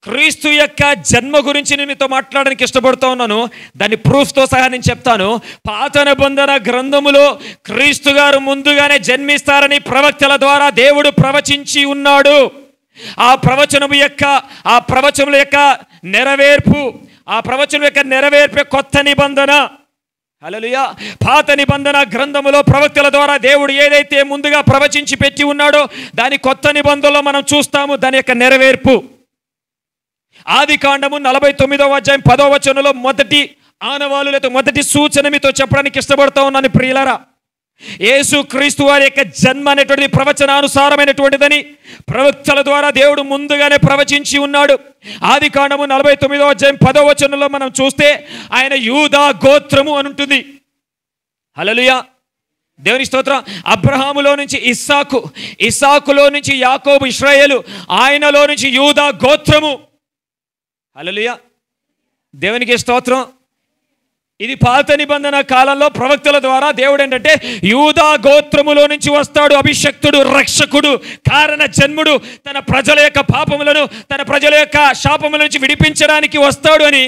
క్రీస్తు యొక్క జన్మ గురించి నేను మీతో మాట్లాడడానికి ఇష్టపడుతూ ఉన్నాను. దాన్ని ప్రూఫ్తో సహా నేను చెప్తాను. పాత నిబంధన గ్రంథములో క్రీస్తు గారు ముందుగానే జన్మిస్తారని ప్రవక్తల ద్వారా దేవుడు ప్రవచించి ఉన్నాడు. ఆ ప్రవచనము యొక్క నెరవేర్పు కొత్త నిబంధన. హల్లెలూయా. పాత నిబంధన గ్రంథములో ప్రవక్తల ద్వారా దేవుడు ఏదైతే ముందుగా ప్రవచించి పెట్టి ఉన్నాడో దాని కొత్త నిబంధనలో మనం చూస్తాము, దాని యొక్క నెరవేర్పు. ఆదికాండము 49వ అధ్యాయం 10వ వచనంలో మొదటి ఆనవాలు లేదా మొదటి సూచన మీతో చెప్పడానికి ఇష్టపడుతూ ఉన్నాను ప్రియులారా. యేసు క్రీస్తు వారి యొక్క జన్మ అనేటువంటిది ప్రవచనానుసారమైనటువంటిదని ప్రవక్తల ద్వారా దేవుడు ముందుగానే ప్రవచించి ఉన్నాడు. ఆదికాండము 49వ అధ్యాయం 10వ వచనంలో మనం చూస్తే ఆయన యూదా గోత్రము అని ఉంటుంది. హల్లెలూయా, దేవుని స్తోత్రం. అబ్రహాములో నుంచి ఇస్సాకులో నుంచి యాకోబు ఇశ్రాయేలు, ఆయనలో నుంచి యూదా గోత్రము. హల్లెలూయా, దేవునికి స్తోత్రం. ఇది పాత నిబంధన కాలంలో ప్రవక్తల ద్వారా దేవుడు ఏంటంటే యూదా గోత్రములో నుంచి వస్తాడు అభిషక్తుడు, రక్షకుడు, కారణ జన్ముడు, తన ప్రజల యొక్క పాపములను, తన ప్రజల యొక్క శాపముల నుంచి విడిపించడానికి వస్తాడు అని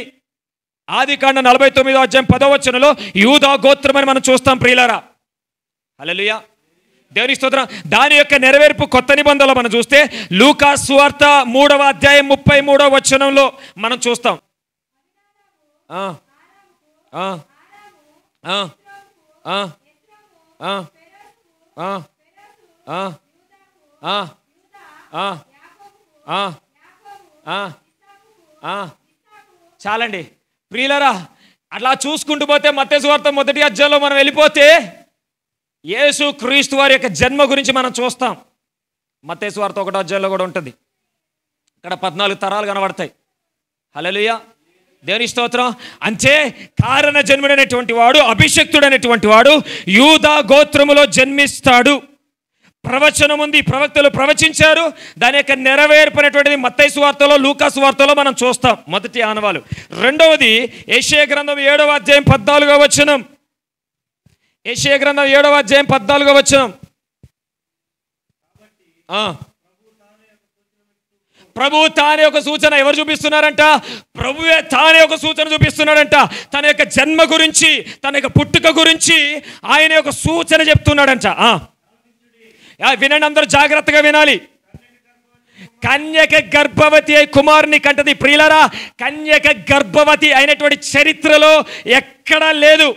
ఆదికాండం 49వ అధ్యాయం 10వ వచనంలో యూదా గోత్రం అని మనం చూస్తాం ప్రియులారా. హల్లెలూయా, దేవుని స్తోత్రం. దాని యొక్క నెరవేర్పు కొత్త నిబంధనలో మనం చూస్తే లూకా సువార్త 3వ అధ్యాయం 33వ వచనంలో మనం చూస్తాం. చాలండి ప్రియులారా. అట్లా చూసుకుంటూ పోతే మత్తయి సువార్త 1వ అధ్యాయంలో మనం వెళ్ళిపోతే యేసు క్రీస్తు వారి యొక్క జన్మ గురించి మనం చూస్తాం. మత్తయి సువార్త 1వ అధ్యాయంలో కూడా ఉంటుంది. ఇక్కడ 14 తరాలు కనబడతాయి. హల్లెలూయా, దేవుని స్తోత్రం. అంటే కారణ జన్ముడైనటువంటి వాడు, అభిషక్తుడైనటువంటి వాడు యూదా గోత్రములో జన్మిస్తాడు. ప్రవచనం ఉంది, ప్రవక్తలు ప్రవచించారు. దాని యొక్క నెరవేర్పు అనేటువంటిది మత్తయి సువార్తలో, లూకా సువార్తలో మనం చూస్తాం. మొదటి ఆనవాలు. రెండవది యెషయా గ్రంథం 7వ అధ్యాయం 14వ వచనం. యెషయా గ్రంథం 7వ అధ్యాయం 14వ వచనం. ప్రభు తానే ఒక సూచన ఎవరు చూపిస్తున్నారంట? ప్రభువే తానే ఒక సూచన చూపిస్తున్నాడంట. తన యొక్క జన్మ గురించి, తన యొక్క పుట్టుక గురించి ఆయన యొక్క సూచన చెప్తున్నాడంట. వినండి, అందరూ జాగ్రత్తగా వినాలి. కన్యక గర్భవతి అయి కుమారుని కంటది. ప్రియులారా, కన్యక గర్భవతి అయినటువంటి చరిత్రలో ఎక్కడా లేదు.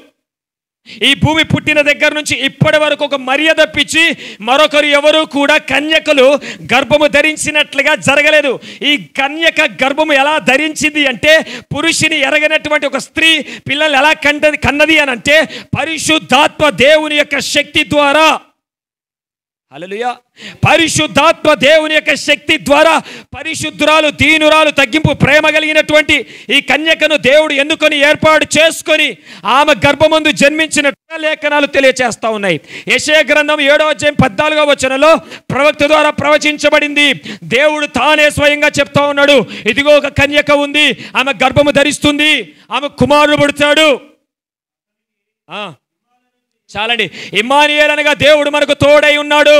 ఈ భూమి పుట్టిన దగ్గర నుంచి ఇప్పటి వరకు ఒక మర్యాద తప్పించి మరొకరు ఎవరు కూడా కన్యకలు గర్భము ధరించినట్లుగా జరగలేదు. ఈ కన్యక గర్భము ఎలా ధరించింది అంటే, పురుషుని ఎరగనటువంటి ఒక స్త్రీ పిల్లలు ఎలా కన్నది అని అంటే పరిశుద్ధాత్మ దేవుని యొక్క శక్తి ద్వారా. హల్లెలూయా, పరిశుద్ధాత్మ దేవుని యొక్క శక్తి ద్వారా పరిశుద్ధురాలు, దీనురాలు, తగ్గింపు ప్రేమ కలిగినటువంటి ఈ కన్యకను దేవుడు ఎన్నుకొని ఏర్పాటు చేసుకొని ఆమె గర్భమందు జన్మించిన లేఖనాలు తెలియచేస్తా ఉన్నాయి. యెషయా గ్రంథం 7వ అధ్యాయం 14వ వచనంలో ప్రవక్త ద్వారా ప్రవచించబడింది. దేవుడు తానే స్వయంగా చెప్తా ఉన్నాడు, ఇదిగో ఒక కన్యక ఉంది, ఆమె గర్భము ధరిస్తుంది, ఆమె కుమారుడు పుడతాడు. చాలండి, ఇమ్మానుయేల్ అనగా దేవుడు మనకు తోడై ఉన్నాడు.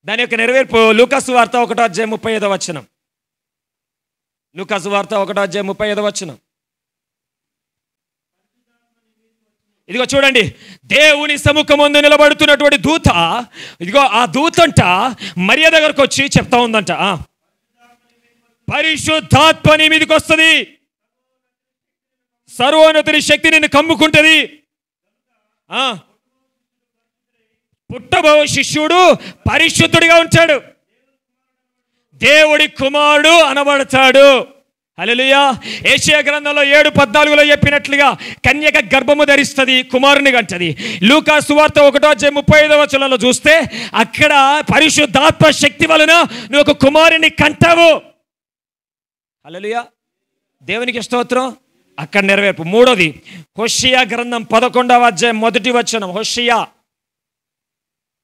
దాని యొక్క నెరవేర్పు లూకా సువార్త 1వ అధ్యాయం 35వ వచనం. లూకా సువార్త 1వ అధ్యాయం 35వ వచనం. ఇదిగో చూడండి, దేవుని సముఖమందు నిలబడుతున్నటువంటి దూత, ఇదిగో ఆ దూతంట మరియ దగ్గరకు వచ్చి చెప్తా ఉందంట, పరిశుద్ధాత్మ నీ మీదకి వస్తుంది, సర్వోన్నతుని శక్తి నిన్ను కమ్ముకుంటుంది, పుట్టబో శిష్యుడు పరిశుద్ధుడిగా ఉంటాడు, దేవుడి కుమారుడు అనబడతాడు. హల్లెలూయా. యెషయా గ్రంథంలో 7:14లో చెప్పినట్లుగా కన్యక గర్భము ధరిస్తుంది, కుమారుని కంటది. లూకా సువార్త 1వ అధ్యాయం 35వ వచనంలో చూస్తే అక్కడ పరిశుద్ధాత్మ శక్తి వలన నువ్వు ఒక కుమారుని కంటావు. హల్లెలూయా, దేవునికి స్తోత్రం. అక్కడ నెరవేర్పు. మూడోది హోషేయ గ్రంథం 11వ అధ్యాయం 1వ వచనం.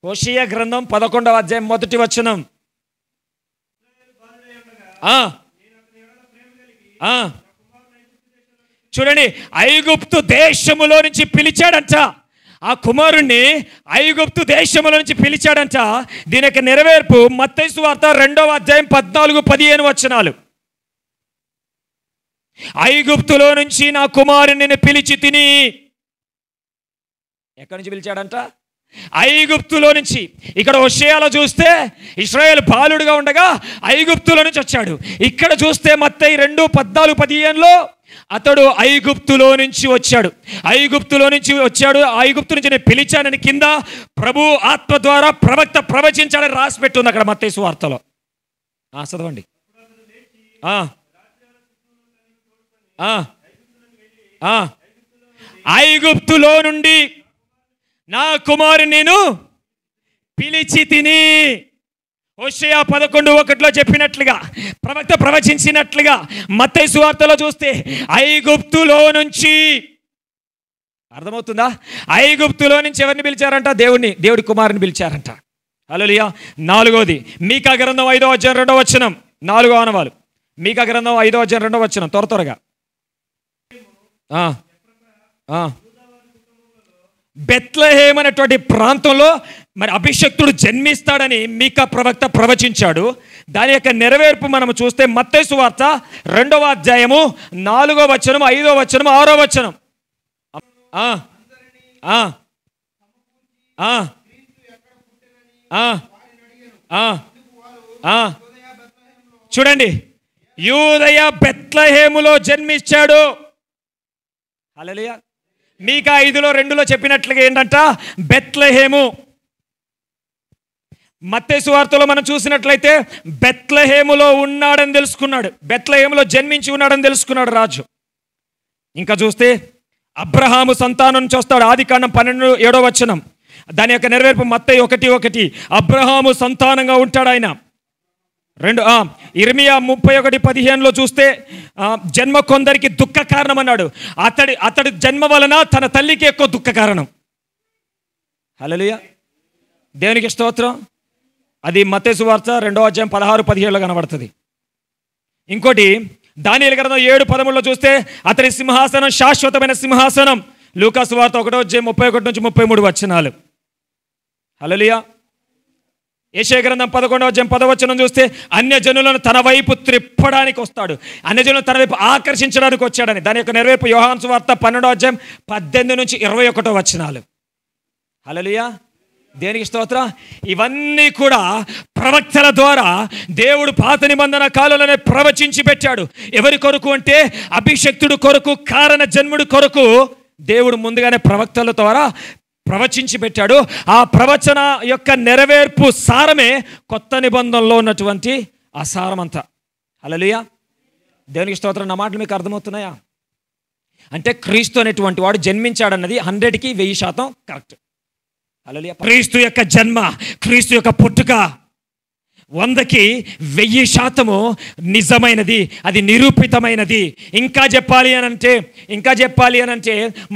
హోషేయ గ్రంథం 11వ అధ్యాయం 1వ వచనం. చూడండి, ఐగుప్తు దేశములో నుంచి పిలిచాడంట. ఆ కుమారుణ్ణి ఐగుప్తు దేశముల నుంచి పిలిచాడంట. దీని యొక్క నెరవేర్పు మత్తయి సువార్త 2వ అధ్యాయం 14-15 వచనాలు. ఐగుప్తులో నుంచి నా కుమారుని పిలిచి తిని. ఎక్కడి నుంచి పిలిచాడంట? ఐగుప్తులో నుంచి. ఇక్కడ హోషేయలో చూస్తే ఇశ్రాయేలు బాలుడుగా ఉండగా ఐగుప్తులో నుంచి వచ్చాడు. ఇక్కడ చూస్తే మత్తయి 2:14-15లో అతడు ఐగుప్తులో నుంచి వచ్చాడు. ఐగుప్తులో నుంచి వచ్చాడు. ఐగుప్తు నుంచి నేను పిలిచానని కింద ప్రభు ఆత్మ ద్వారా ప్రవక్త ప్రవచించాడని రాసి పెట్టుంది అక్కడ మత్తయి సువార్తలో. చదవండి. ఐగుప్తులో నుండి నా కుమారుని నేను పిలిచి తిని. హోషేయ 11:1లో చెప్పినట్లుగా, ప్రవక్త ప్రవచించినట్లుగా మత్తయి సువార్తలో చూస్తే ఐగుప్తులో నుంచి. అర్థమవుతుందా? ఐగుప్తులో నుంచి ఎవరిని పిలిచారంట? దేవుడి కుమారుని పిలిచారంట. హల్లెలూయా. 4వది మీకా గ్రంథం 5వ అధ్యాయం 2వ వచనం. 4 ఆనవాలు. మీకా గ్రంథం 5వ అధ్యాయం 2వ వచనం. త్వరగా బెత్లెహేమ్ అనేటువంటి ప్రాంతంలో మరి అభిషక్తుడు జన్మిస్తాడని మీకా ప్రవక్త ప్రవచించాడు. దాని యొక్క నెరవేర్పు మనం చూస్తే మత్తయి సువార్త 2వ అధ్యాయము 4వ వచనం, 5వ వచనం, 6వ వచనం. చూడండి, యూదయ బెత్లెహేములో జన్మించాడు. హల్లెలూయా. మీకా 5:2లో చెప్పినట్లుగా ఏంటంట? బెత్లెహేము. మత్తయి సువార్తలో మనం చూసినట్లయితే బెత్లెహేములో ఉన్నాడని తెలుసుకున్నాడు. బెత్లెహేములో జన్మించి ఉన్నాడని తెలుసుకున్నాడు రాజు. ఇంకా చూస్తే అబ్రహాము సంతానం నుంచి వస్తాడు. ఆదికాండం 12:7వ వచనం. దాని యొక్క నెరవేర్పు మత్తయి 1:1. అబ్రహాము సంతానంగా ఉంటాడు ఆయన. ఇర్మియా 31:15లో చూస్తే జన్మ కొందరికి దుఃఖ కారణం అన్నాడు. అతడి జన్మ వలన తన తల్లికి ఎక్కువ దుఃఖ కారణం. హల్లెలూయా. దేవునికి స్తోత్రం. అది మత్తయి సువార్త 2వ అధ్యాయం 16-17లో కనబడుతుంది. ఇంకోటి దానియేలు గ్రంథం 7:13లో చూస్తే అతడి సింహాసనం శాశ్వతమైన సింహాసనం. లూకా సువార్త 1వ అధ్యాయం 31-33 వచనాలు. హల్లెలూయా. యెషయా గ్రంథం 11వ అధ్యాయం 10వ వచనం చూస్తే అన్యజనులను తన వైపు త్రిప్పడానికి వస్తాడు. అన్యజనులను తన వైపు ఆకర్షించడానికి వచ్చాడని. దాని యొక్క నెరవేర్పు యోహాను సువార్త 12వ అధ్యాయం 18-21 వచనాలు. హల్లెలూయా. దేనికి స్తోత్రం. ఇవన్నీ కూడా ప్రవక్తల ద్వారా దేవుడు పాత నిబంధన కాలంలోనే ప్రవచించి పెట్టాడు. ఎవరి కొరకు అంటే అభిషక్తుడు కొరకు, కారణ జన్ముడు కొరకు దేవుడు ముందుగానే ప్రవక్తల ద్వారా ప్రవచించి పెట్టాడు. ఆ ప్రవచన యొక్క నెరవేర్పు సారమే కొత్త నిబంధనలో ఉన్నటువంటి ఆ సారమంతా. హల్లెలూయా. దేవునికి స్తోత్రం. నా మాటలు మీకు అర్థమవుతున్నాయా? అంటే క్రీస్తు అనేటువంటి వాడు జన్మించాడన్నది 100కి 1000% కరెక్ట్. హల్లెలూయా. క్రీస్తు యొక్క జన్మ, క్రీస్తు యొక్క పుట్టుక 100కి 1000% నిజమైనది, అది నిరూపితమైనది. ఇంకా చెప్పాలి అనంటే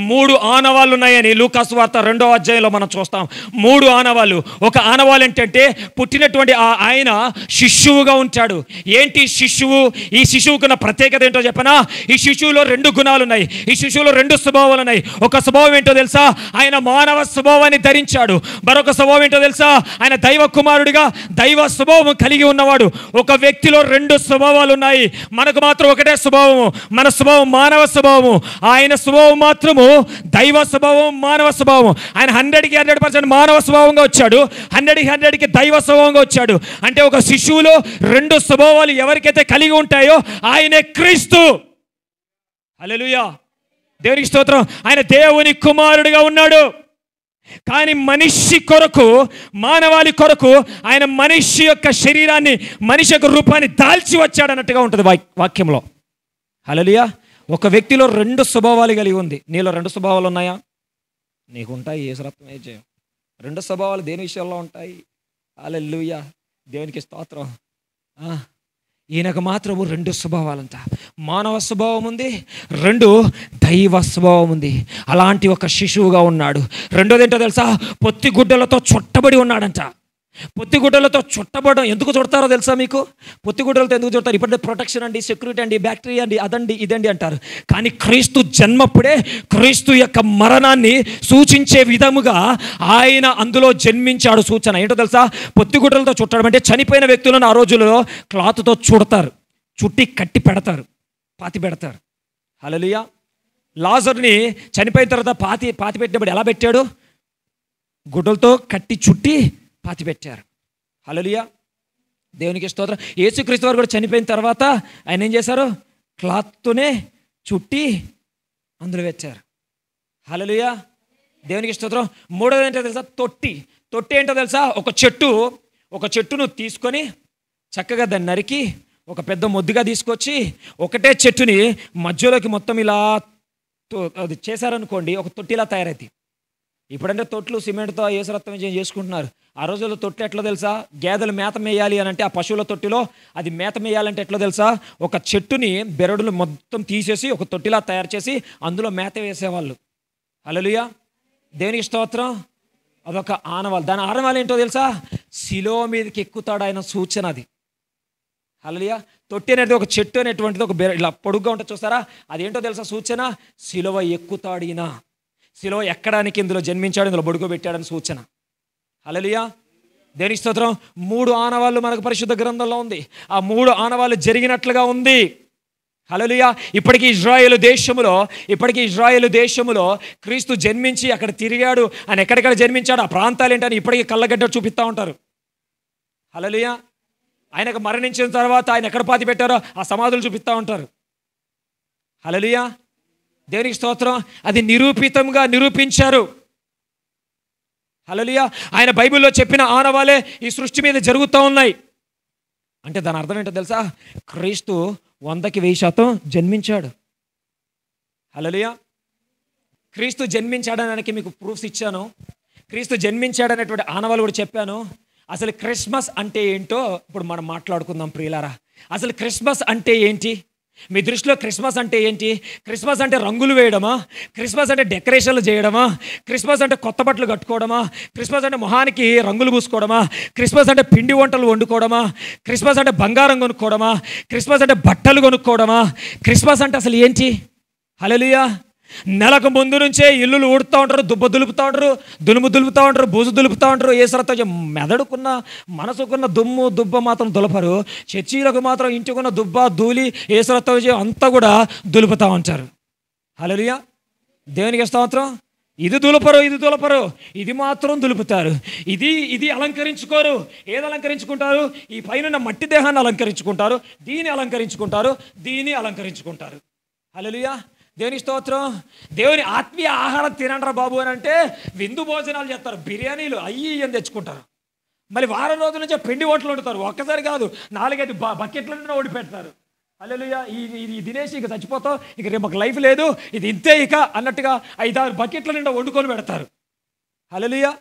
3 ఆనవాళ్ళు ఉన్నాయని లూకా సువార్త 2వ అధ్యాయంలో మనం చూస్తాం. 3 ఆనవాళ్ళు. ఒక ఆనవాళ్ళు ఏంటంటే పుట్టినటువంటి ఆయన శిశువుగా ఉంటాడు. ఏంటి శిశువు? ఈ శిశువుకున్న ప్రత్యేకత ఏంటో చెప్పనా? ఈ శిశువులో 2 గుణాలు ఉన్నాయి. ఈ శిశువులో 2 స్వభావాలు ఉన్నాయి. ఒక స్వభావం ఏంటో తెలుసా? ఆయన మానవ స్వభావాన్ని ధరించాడు. మరొక స్వభావం ఏంటో తెలుసా? ఆయన దైవ కుమారుడిగా దైవ స్వభావం కలిగి ఉన్నవాడు. ఒక వ్యక్తిలో 2 స్వభావాలు ఉన్నాయి. మనకు మాత్రం ఒకటే స్వభావము. మన స్వభావం మానవ స్వభావము. ఆయన స్వభావం మాత్రము దైవ స్వభావం, మానవ స్వభావం. ఆయన 100కి 100% మానవ స్వభావంగా వచ్చాడు. 100కి 100కి దైవ స్వభావంగా వచ్చాడు. అంటే ఒక శిశువులో 2 స్వభావాలు ఎవరికైతే కలిగి ఉంటాయో ఆయనే క్రీస్తు. హల్లెలూయా. దేవునికి స్తోత్రం. ఆయన దేవుని కుమారుడిగా ఉన్నాడు. కానీ మనిషి కొరకు, మానవాళి కొరకు ఆయన మనిషి యొక్క శరీరాన్ని, మనిషి యొక్క రూపాన్ని దాల్చి వచ్చాడన్నట్టుగా ఉంటుంది వాక్యంలో. హల్లెలూయా. ఒక వ్యక్తిలో 2 స్వభావాలు కలిగి ఉంది. నీలో 2 స్వభావాలు ఉన్నాయా? నీకు ఉంటాయి. యేసురత్నం ఏ చేయం. 2 స్వభావాలు దేని విషయంలో ఉంటాయి? హల్లెలూయా. దేవునికి స్తోత్రం. ఈయనకు మాత్రము 2 స్వభావాలంట. మానవ స్వభావం ఉంది, 2 దైవ స్వభావం ఉంది. అలాంటి ఒక శిశువుగా ఉన్నాడు. రెండోది ఏంటో తెలుసా? పొత్తి గుడ్డలతో చుట్టబడి ఉన్నాడంట. పొత్తిగుడ్డలతో చుట్టబడడం ఎందుకు చుడతారో తెలుసా మీకు? పొత్తిగుడ్డలతో ఎందుకు చుడతారు? ఇప్పుడే ప్రొటెక్షన్ అండి, సెక్యూరిటీ అండి, బ్యాక్టీరియా అండి, అదండి ఇదండి అంటారు. కానీ క్రీస్తు జన్మప్పుడే క్రీస్తు యొక్క మరణాన్ని సూచించే విధముగా ఆయన అందులో జన్మించాడు. సూచన ఏంటో తెలుసా? పొత్తిగుడ్డలతో చుట్టడం అంటే చనిపోయిన వ్యక్తులను ఆ రోజుల్లో క్లాత్తో చుడతారు, చుట్టి కట్టి పెడతారు, పాతి పెడతారు. హల్లెలూయా. లాజరుని చనిపోయిన తర్వాత పాతి పెట్టినప్పుడు ఎలా పెట్టాడు? గుడ్డలతో కట్టి చుట్టి పాతి పెట్టారు. హల్లెలూయా, దేవునికి స్తోత్రం. యేసుక్రీస్తు వారు కూడా చనిపోయిన తర్వాత ఆయన ఏం చేశారు? క్లాత్తోనే చుట్టి అందులో పెట్టారు. హల్లెలూయా, దేవునికి స్తోత్రం. మూడోది ఏంటో తెలుసా? తొట్టి ఏంటో తెలుసా? ఒక చెట్టును తీసుకొని చక్కగా దాన్ని నరికి ఒక పెద్ద మొద్దుగా తీసుకొచ్చి ఒకటే చెట్టుని మధ్యలోకి మొత్తం ఇలా అది చేశారనుకోండి, ఒక తొట్టిలా తయారైంది. ఇప్పుడంటే తొట్లు సిమెంట్తో ఏసరత్వం చేసుకుంటున్నారు. ఆ రోజుల్లో తొట్లు ఎట్లా తెలుసా? గేదెలు మేత మేయాలి అని అంటే ఆ పశువుల తొట్టిలో అది మేత మేయాలంటే ఎట్లా తెలుసా? ఒక చెట్టుని బెరడులు మొత్తం తీసేసి ఒక తొట్టిలా తయారు చేసి అందులో మేత వేసేవాళ్ళు. హల్లెలూయా, దేవునికి స్తోత్రం. అదొక ఆనవాళ్ళు. దాని ఆనవాళ్ళు ఏంటో తెలుసా? శిలువ మీదకి ఎక్కుతాడు ఆయన సూచన అది. హల్లెలూయా. తొట్టి అనేది ఒక చెట్టు అనేటువంటిది ఒక ఇలా పొడుగ్గా ఉంటుంది చూస్తారా? అదేంటో తెలుసా? సూచన శిలువ ఎక్కుతాడు ఈయన. శిలువ ఎక్కడానికి ఇందులో జన్మించాడు, ఇందులో బొడుకోబెట్టాడని సూచన. హల్లెలూయా, దేవునికి స్తోత్రం. 3 ఆనవాళ్ళు మనకు పరిశుద్ధ గ్రంథంలో ఉంది. ఆ 3 ఆనవాళ్ళు జరిగినట్లుగా ఉంది. హల్లెలూయా. ఇప్పటికీ ఇజ్రాయేలు దేశములో క్రీస్తు జన్మించి అక్కడ తిరిగాడు. ఆయన ఎక్కడెక్కడ జన్మించాడు, ఆ ప్రాంతాలు ఏంటని ఇప్పటికీ కళ్ళగడ్డ చూపిస్తూ ఉంటారు. హల్లెలూయా. ఆయనకు మరణించిన తర్వాత ఆయన ఎక్కడ పాతి పెట్టారో ఆ సమాధులు చూపిస్తూ ఉంటారు. హల్లెలూయా, దేవునికి స్తోత్రం. అది నిరూపించారు. హల్లెలూయా. ఆయన బైబిల్లో చెప్పిన ఆనవాలే ఈ సృష్టి మీద జరుగుతూ ఉన్నాయి. అంటే దాని అర్థం ఏంటో తెలుసా? క్రీస్తు 100కి 1000% జన్మించాడు. హల్లెలూయా. క్రీస్తు జన్మించాడనడానికి మీకు ప్రూఫ్స్ ఇచ్చాను. క్రీస్తు జన్మించాడనేటువంటి ఆనవాలు కూడా చెప్పాను. అసలు క్రిస్మస్ అంటే ఏంటో ఇప్పుడు మనం మాట్లాడుకుందాం ప్రియులారా. అసలు క్రిస్మస్ అంటే ఏంటి? మీ దృష్టిలో క్రిస్మస్ అంటే ఏంటి? క్రిస్మస్ అంటే రంగులు వేయడమా? క్రిస్మస్ అంటే డెకరేషన్లు చేయడమా? క్రిస్మస్ అంటే కొత్త బట్టలు కట్టుకోవడమా? క్రిస్మస్ అంటే మొహానికి రంగులు పూసుకోవడమా? క్రిస్మస్ అంటే పిండి వంటలు వండుకోవడమా? క్రిస్మస్ అంటే బంగారం కొనుక్కోవడమా? క్రిస్మస్ అంటే బట్టలు కొనుక్కోవడమా? క్రిస్మస్ అంటే అసలు ఏంటి? హల్లెలూయా. నెలకు ముందు నుంచే ఇల్లులు ఊడుతూ ఉంటారు, దుబ్బ దులుపుతూ ఉంటారు, దునుము దులుపుతూ ఉంటారు, బూజు దులుపుతూ ఉంటారు. ఏసరత్వం మెదడుకున్న మనసుకున్న దుమ్ము దుబ్బ మాత్రం దులపరు. చర్చీలకు మాత్రం ఇంటికున్న దుబ్బ ధూళి ఏసరత్వం అంతా కూడా దులుపుతూ ఉంటారు. హల్లెలూయా, దేవునికి స్తోత్రం. ఇది దులపరు, ఇది మాత్రం దులుపుతారు. ఇది అలంకరించుకోరు. ఏది అలంకరించుకుంటారు? ఈ పైన మట్టి దేహాన్ని అలంకరించుకుంటారు, దీన్ని అలంకరించుకుంటారు. హల్లెలూయా, దేవుని స్తోత్రం. దేవుని ఆత్మీయ ఆహారం తినండ్రా బాబు అని అంటే విందు భోజనాలు చేస్తారు, బిర్యానీలు అయ్యి అని తెచ్చుకుంటారు. మళ్ళీ వారం రోజుల నుంచే పిండి వంటలు వండుతారు. ఒక్కసారి కాదు, 4-5 బకెట్లను ఓడి పెడతారు. హల్లెలూయా. ఇది తినేసి ఇక చచ్చిపోతాం, ఇక రేపు మాకు లైఫ్ లేదు, ఇది ఇంతే ఇక అన్నట్టుగా 5-6 బకెట్ల నిండా వండుకొని పెడతారు. హల్లెలూయా.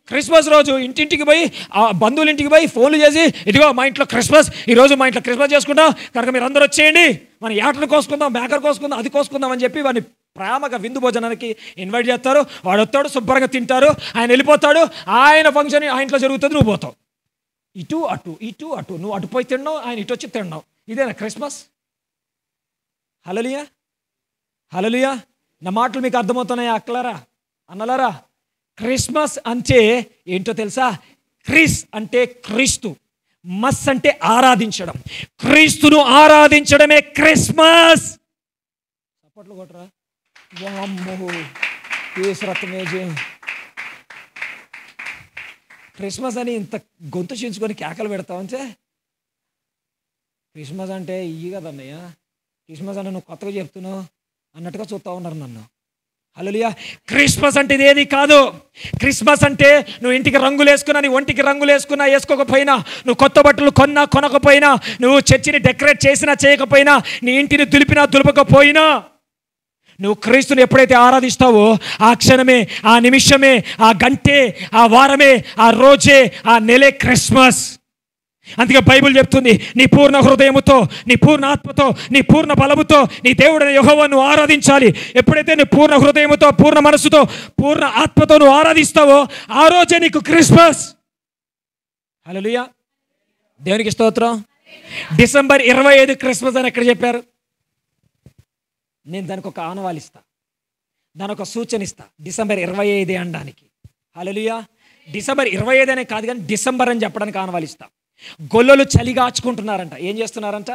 క్రిస్మస్ రోజు ఇంటింటికి పోయి ఆ బంధువుల ఇంటికి పోయి ఫోన్లు చేసి, ఇదిగో మా ఇంట్లో క్రిస్మస్, ఈరోజు మా ఇంట్లో క్రిస్మస్ చేసుకుంటాం కనుక మీరు అందరూ వచ్చేయండి, మన యాటను కోసుకుందాం, మేకర్ కోసుకుందాం, అది కోసుకుందాం అని చెప్పి వాడిని ప్రేమగా విందు భోజనానికి ఇన్వైట్ చేస్తారు. వాడు వస్తాడు, శుభ్రంగా తింటారు, ఆయన వెళ్ళిపోతాడు. ఆయన ఫంక్షన్ ఆ ఇంట్లో జరుగుతుంది, నువ్వు పోతావు. ఇటు అటు నువ్వు అటు పోయి తిన్నావు, ఆయన ఇటు వచ్చి తిన్నావు. ఇదేనా క్రిస్మస్? హల్లెలూయా, హల్లెలూయా. నా మాటలు మీకు అర్థమవుతున్నాయా అక్కలారా, అన్నలారా? క్రిస్మస్ అంటే ఏంటో తెలుసా? క్రిస్ అంటే క్రీస్తు, మస్ అంటే ఆరాధించడం. క్రీస్తును ఆరాధించడమే క్రిస్మస్. చప్పట్లు కొట్టరా. క్రిస్మస్ అని ఇంత గొంతు చించుకొని కేకలు పెడతావంటే క్రిస్మస్ అంటే ఇవి కదన్నయ్య, క్రిస్మస్ అంటే నువ్వు కొత్తగా చెప్తున్నావు అన్నట్టుగా చూస్తూ ఉన్నారు నన్ను. హల్లెలూయా. క్రిస్మస్ అంటే ఇదేది కాదు. క్రిస్మస్ అంటే నువ్వు ఇంటికి రంగులు వేసుకున్నా, నీ ఒంటికి రంగులు వేసుకున్నా వేసుకోకపోయినా, నువ్వు కొత్త బట్టలు కొనకపోయినా, నువ్వు చర్చిని డెకరేట్ చేసినా చేయకపోయినా, నీ ఇంటిని దులిపినా దులపకపోయినా, నువ్వు క్రీస్తుని ఎప్పుడైతే ఆరాధిస్తావో ఆ క్షణమే, ఆ నిమిషమే, ఆ గంటే, ఆ వారమే, ఆ రోజే, ఆ నెలే క్రిస్మస్. అందుకే బైబిల్ చెప్తుంది, నీ పూర్ణ హృదయముతో, నీ పూర్ణ ఆత్మతో, నీ పూర్ణ బలముతో నీ దేవుడైన యెహోవాను ఆరాధించాలి. ఎప్పుడైతే నీ పూర్ణ హృదయముతో, పూర్ణ మనసుతో, పూర్ణ ఆత్మతో నువ్వు ఆరాధిస్తావో ఆ రోజే నీకు క్రిస్మస్. హల్లెలూయా, దేవునికి స్తోత్రం. డిసెంబర్ 25 క్రిస్మస్ అని ఎక్కడ చెప్పారు? నేను దానికి ఒక ఆనవాలు ఇస్తా, దాని ఒక సూచన ఇస్తా, డిసెంబర్ 25 అనడానికి. హల్లెలూయా, డిసెంబర్ 25 అనే కాదు కానీ డిసెంబర్ అని చెప్పడానికి ఆనవాలు ఇస్తా. గొల్లలు చలిగాచుకుంటున్నారంట. ఏం చేస్తున్నారంట?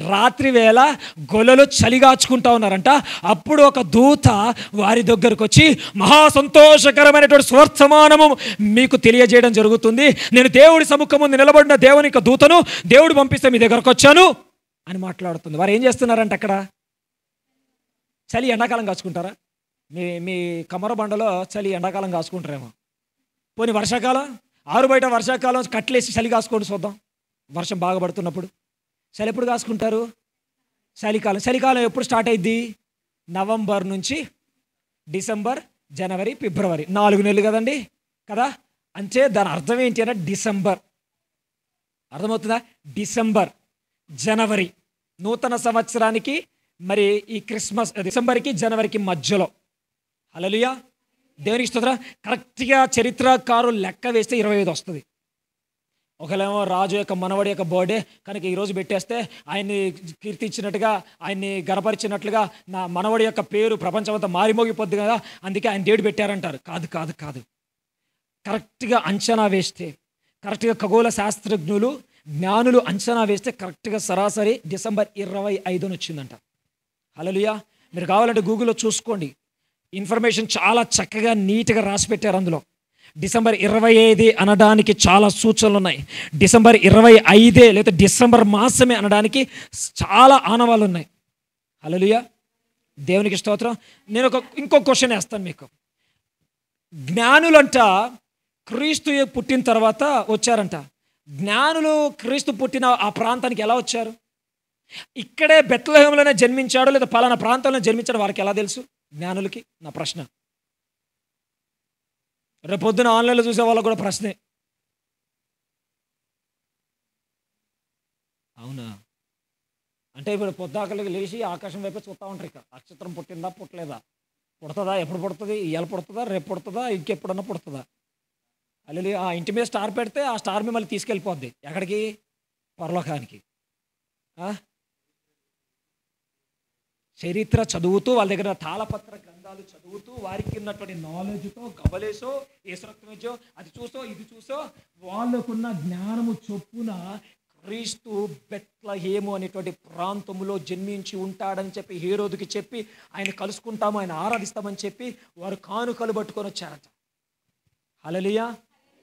రాత్రి వేళ గొల్లలు చలిగాచుకుంటా ఉన్నారంట. అప్పుడు ఒక దూత వారి దగ్గరకు వచ్చి, మహా సంతోషకరమైనటువంటి స్వర్తమానము మీకు తెలియజేయడం జరుగుతుంది, నేను దేవుడి సముఖం ముందు నిలబడిన దేవుని యొక్క దూతను దేవుడు పంపిస్తే మీ దగ్గరకు వచ్చాను అని మాట్లాడుతుంది. వారు ఏం చేస్తున్నారంట అక్కడ? చలి ఎండాకాలం కాచుకుంటారా? మీ కమర బండలో చలి ఎండాకాలం కాచుకుంటారేమో. పోనీ వర్షాకాలం, ఆరు బయట వర్షాకాలం కట్లేసి చలి కాసుకోండి చూద్దాం. వర్షం బాగా పడుతున్నప్పుడు చలి ఎప్పుడు కాసుకుంటారు? చలికాలం. చలికాలం ఎప్పుడు స్టార్ట్ అయింది? నవంబర్ నుంచి డిసెంబర్, జనవరి, ఫిబ్రవరి, 4 నెలలు కదండి కదా. అంటే దాని అర్థం ఏంటి అంటే డిసెంబర్. అర్థమవుతుందా? డిసెంబర్, జనవరి, నూతన సంవత్సరానికి మరి ఈ క్రిస్మస్ డిసెంబర్కి జనవరికి మధ్యలో. హల్లెలూయా, దేవునికి స్తోత్రం. కరెక్ట్గా చరిత్రకారులు లెక్క వేస్తే 25 వస్తుంది. ఒకవేళేమో రాజు యొక్క మనవడి యొక్క బర్త్డే కనుక ఈరోజు పెట్టేస్తే ఆయన్ని కీర్తించినట్టుగా, ఆయన్ని గణపరిచినట్లుగా నా మనవడి యొక్క పేరు ప్రపంచమంతా మారిమోగిపోద్ది కదా, అందుకే ఆయన డేట్ పెట్టారంటారు. కాదు కాదు కాదు. కరెక్ట్గా అంచనా వేస్తే, కరెక్ట్గా ఖగోళ శాస్త్రజ్ఞులు జ్ఞానులు అంచనా వేస్తే కరెక్ట్గా సరాసరి డిసెంబర్ 25 వచ్చిందంట. హల్లెలూయా, మీరు కావాలంటే గూగుల్లో చూసుకోండి, ఇన్ఫర్మేషన్ చాలా చక్కగా నీట్గా రాసి పెట్టారు అందులో. డిసెంబర్ 25 అనడానికి చాలా సూచనలు ఉన్నాయి. డిసెంబర్ 25 లేదా డిసెంబర్ మాసమే అనడానికి చాలా ఆనవాళ్ళు ఉన్నాయి. హల్లెలూయా, దేవునికి స్తోత్రం. నేను ఇంకో క్వశ్చన్ వేస్తాను మీకు. జ్ఞానులంట క్రీస్తు పుట్టిన తర్వాత వచ్చారంట. జ్ఞానులు క్రీస్తు పుట్టిన ఆ ప్రాంతానికి ఎలా వచ్చారు? ఇక్కడే బెత్లెహేములోనే జన్మించాడు లేదా పలానా ప్రాంతంలో జన్మించాడు వారికి ఎలా తెలుసు? జ్ఞానులకి. నా ప్రశ్న, రేపొద్దున ఆన్లైన్లో చూసే వాళ్ళకు కూడా ప్రశ్నే. అవునా అంటే ఇప్పుడు పొద్దాకలికి లేచి ఆకాశం వైపు చూస్తూ ఉంటారు. ఇక నక్షత్రం పుట్టిందా పుట్టలేదా, పుడుతుందా, ఎప్పుడు పుడుతుంది, ఇవాళ పుడుతుందా, రేపు పుడుతుందా, ఇంకెప్పుడన్నా పుడుతుందా? అల్లి ఆ ఇంటి మీద స్టార్ పెడితే ఆ స్టార్ మిమ్మల్ని తీసుకెళ్ళిపోద్ది ఎక్కడికి? పరలోకానికి. చరిత్ర చదువుతూ, వాళ్ళ దగ్గర తాళపత్ర గ్రంథాలు చదువుతూ, వారికి ఉన్నటువంటి నాలెడ్జ్తో గబలేసో ఏసరక్తమేజో అది చూసో ఇది చూసో వాళ్ళకున్న జ్ఞానము చొప్పున క్రీస్తు బెత్లెహేము అనేటువంటి ప్రాంతంలో జన్మించి ఉంటాడని చెప్పి హేరోదుకి చెప్పి ఆయన కలుసుకుంటాము, ఆయన ఆరాధిస్తామని చెప్పి వారు కానుకలు పట్టుకొని వచ్చారట. హల్లెలూయా,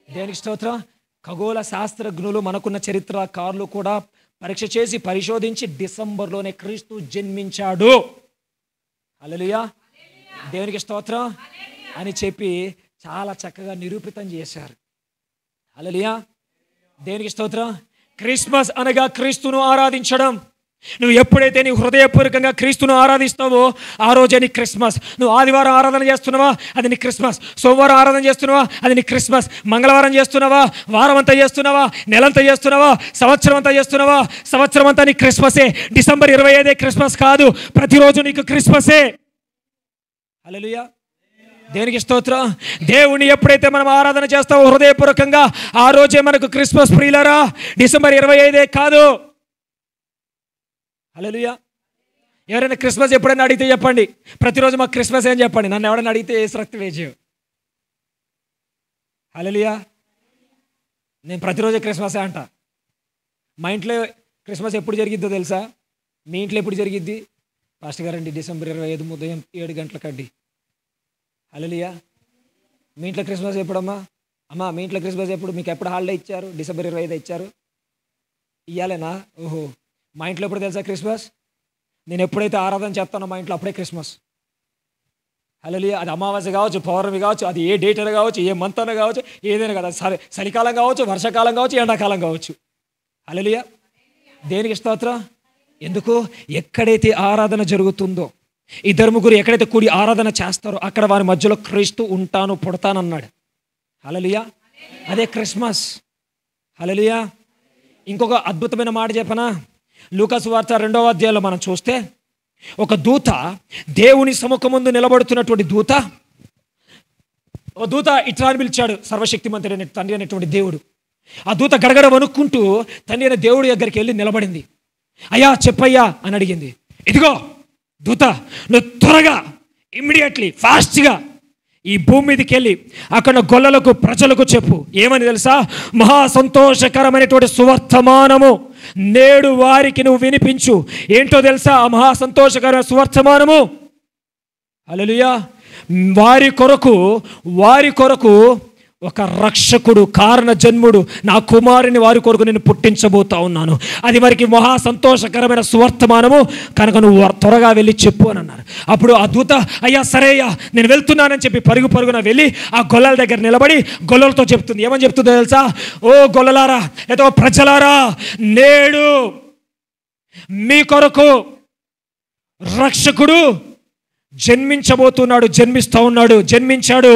దేనికి స్తోత్రం. ఖగోళ శాస్త్రజ్ఞులు, మనకున్న చరిత్రకారులు కూడా పరీక్ష చేసి పరిశోధించి డిసెంబర్లోనే క్రీస్తు జన్మించాడు. హల్లెలూయా, దేవునికి స్తోత్రం అని చెప్పి చాలా చక్కగా నిరూపితం చేశారు. హల్లెలూయా, దేవునికి స్తోత్రం. క్రిస్మస్ అనగా క్రీస్తును ఆరాధించడం. నువ్వు ఎప్పుడైతే నీ హృదయపూర్వకంగా క్రీస్తును ఆరాధిస్తావో ఆ రోజే నీ క్రిస్మస్. నువ్వు ఆదివారం ఆరాధన చేస్తున్నావా, అది నీ క్రిస్మస్. సోమవారం ఆరాధన చేస్తున్నావా, అది నీ క్రిస్మస్. మంగళవారం చేస్తున్నావా, వారం అంతా చేస్తున్నావా, నెలంతా చేస్తున్నావా, సంవత్సరం అంతా చేస్తున్నావా, సంవత్సరం అంతా నీ క్రిస్మసే. డిసెంబర్ 25 క్రిస్మస్ కాదు, ప్రతిరోజు నీకు క్రిస్మసే. హల్లెలూయా, దేనికి స్తోత్రం. దేవుని ఎప్పుడైతే మనం ఆరాధన చేస్తావో హృదయపూర్వకంగా ఆ రోజే మనకు క్రిస్మస్. ప్రియులారా, డిసెంబర్ 25 కాదు. హల్లెలూయా, ఎవరైనా క్రిస్మస్ ఎప్పుడైనా అడిగితే చెప్పండి, ప్రతిరోజు మాకు క్రిస్మస్ అని చెప్పండి. నన్ను ఎవరైనా అడిగితే ఏసరక్తమేజో. హల్లెలూయా, నేను ప్రతిరోజు క్రిస్మసే అంట. మా ఇంట్లో క్రిస్మస్ ఎప్పుడు జరిగిద్దో తెలుసా? మీ ఇంట్లో ఎప్పుడు జరిగిద్ది? పాస్టర్ గారండి డిసెంబర్ 25 ఉదయం 7 గంటలకండి. హల్లెలూయా, మీ ఇంట్లో క్రిస్మస్ ఎప్పుడమ్మా? అమ్మా మీ ఇంట్లో క్రిస్మస్ ఎప్పుడు? మీకు ఎప్పుడు హాలిడే ఇచ్చారు? డిసెంబర్ 25 ఇచ్చారు, ఇయ్యాలేనా? ఓహో, మా ఇంట్లో ఎప్పుడు తెలుసా క్రిస్మస్? నేను ఎప్పుడైతే ఆరాధన చేస్తానో మా ఇంట్లో అప్పుడే క్రిస్మస్. హల్లెలూయా, అది అమావాస్య కావచ్చు, పౌర్ణమి కావచ్చు, అది ఏ డేట్ అయినా కావచ్చు, ఏ మంత్ అయినా కావచ్చు, ఏదైనా కదా. సరే, చలికాలం కావచ్చు, వర్షాకాలం కావచ్చు, ఎండాకాలం కావచ్చు. హల్లెలూయా, దేనికి స్తోత్రం. ఎందుకు? ఎక్కడైతే ఆరాధన జరుగుతుందో, ఇద్దరు ముగ్గురు ఎక్కడైతే కూడి ఆరాధన చేస్తారో అక్కడ వారి మధ్యలో క్రీస్తు ఉంటాను, పుడతానన్నాడు. హల్లెలూయా, అదే క్రిస్మస్. హల్లెలూయా, ఇంకొక అద్భుతమైన మాట చెప్పనా? లూకా సువార్త 2వ అధ్యాయంలో మనం చూస్తే ఒక దూత, దేవుని సముఖం ముందు నిలబడుతున్నటువంటి దూత, ఒక దూత ఇట్లా అని పిలిచాడు, సర్వశక్తిమంతుడైన తండ్రి అనేటువంటి దేవుడు. ఆ దూత గడగడ వణుక్కుంటూ తండ్రి అయిన దేవుడి దగ్గరికి వెళ్ళి నిలబడింది. అయ్యా చెప్పయ్యా అని అడిగింది. ఇదిగో దూత, నువ్వు త్వరగా ఇమ్మీడియట్లీ ఫాస్ట్గా ఈ భూమి మీదకి వెళ్ళి అక్కడ గొల్లలకు ప్రజలకు చెప్పు. ఏమని తెలుసా? మహా సంతోషకరమైనటువంటి సువర్తమానము నేడు వారికి నువ్వు వినిపించు. ఏంటో తెలుసా ఆ మహా సంతోషకరమైన సువర్తమానము? హల్లెలూయా. వారి కొరకు ఒక రక్షకుడు, కారణ జన్ముడు, నా కుమారుని వారి కొరకు నేను పుట్టించబోతా ఉన్నాను. అది వారికి మహా సంతోషకరమైన సువర్తమానము కనుక నువ్వు త్వరగా వెళ్ళి చెప్పు అని అన్నారు. అప్పుడు ఆ దూత అయ్యా సరే అయ్యా నేను వెళ్తున్నానని చెప్పి పరుగున వెళ్ళి ఆ గొల్లల దగ్గర నిలబడి గొల్లలతో చెప్తుంది. ఏమని చెప్తుందో తెలుసా? ఓ గొల్లలారా, ఏదో ప్రజలారా, నేడు మీ కొరకు రక్షకుడు జన్మించాడు.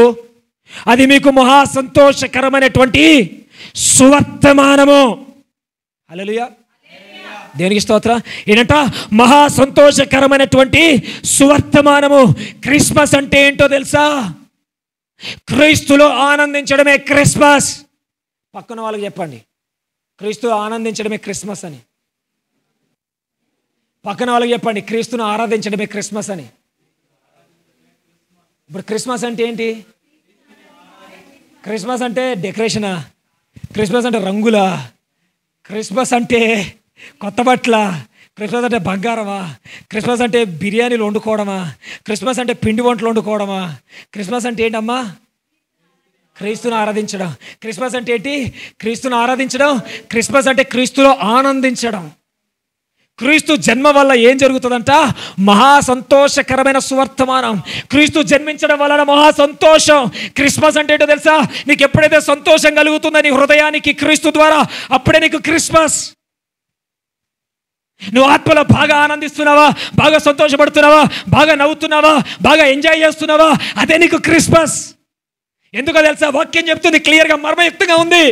అది మీకు మహా సంతోషకరమైనటువంటి సువర్తమానము. హల్లెలూయా. దేనికి స్తోత్రం. ఏంటంట? మహా సంతోషకరమైనటువంటి సువర్తమానము. క్రిస్మస్ అంటే ఏంటో తెలుసా? క్రీస్తులో ఆనందించడమే క్రిస్మస్. పక్కన వాళ్ళకి చెప్పండి, క్రీస్తులో ఆనందించడమే క్రిస్మస్ అని. పక్కన వాళ్ళకి చెప్పండి, క్రీస్తును ఆరాధించడమే క్రిస్మస్ అని. ఇప్పుడు క్రిస్మస్ అంటే ఏంటి? క్రిస్మస్ అంటే డెకరేషనా? క్రిస్మస్ అంటే రంగులా? క్రిస్మస్ అంటే కొత్త బట్టల? క్రిస్మస్ అంటే బంగారమా? క్రిస్మస్ అంటే బిర్యానీలు వండుకోవడమా? క్రిస్మస్ అంటే పిండి వంటలు వండుకోవడమా? క్రిస్మస్ అంటే ఏంటమ్మా? క్రీస్తును ఆరాధించడం. క్రిస్మస్ అంటే ఏంటి? క్రీస్తును ఆరాధించడం. క్రిస్మస్ అంటే క్రీస్తులో ఆనందించడం. క్రీస్తు జన్మ వల్ల ఏం జరుగుతుందంట? మహా సంతోషకరమైన సువర్తమానం. క్రీస్తు జన్మించడం వలన మహా సంతోషం. క్రిస్మస్ అంటే ఏంటో తెలుసా? నీకు ఎప్పుడైతే సంతోషం కలుగుతుందో నీ హృదయానికి క్రీస్తు ద్వారా, అప్పుడే నీకు క్రిస్మస్. నువ్వు ఆత్మలో బాగా ఆనందిస్తున్నావా, బాగా సంతోషపడుతున్నావా, బాగా నవ్వుతున్నావా, బాగా ఎంజాయ్ చేస్తున్నావా, అదే నీకు క్రిస్మస్. ఎందుకో తెలుసా? వాక్యం చెప్తుంది క్లియర్గా, మర్మయుక్తంగా ఉంది.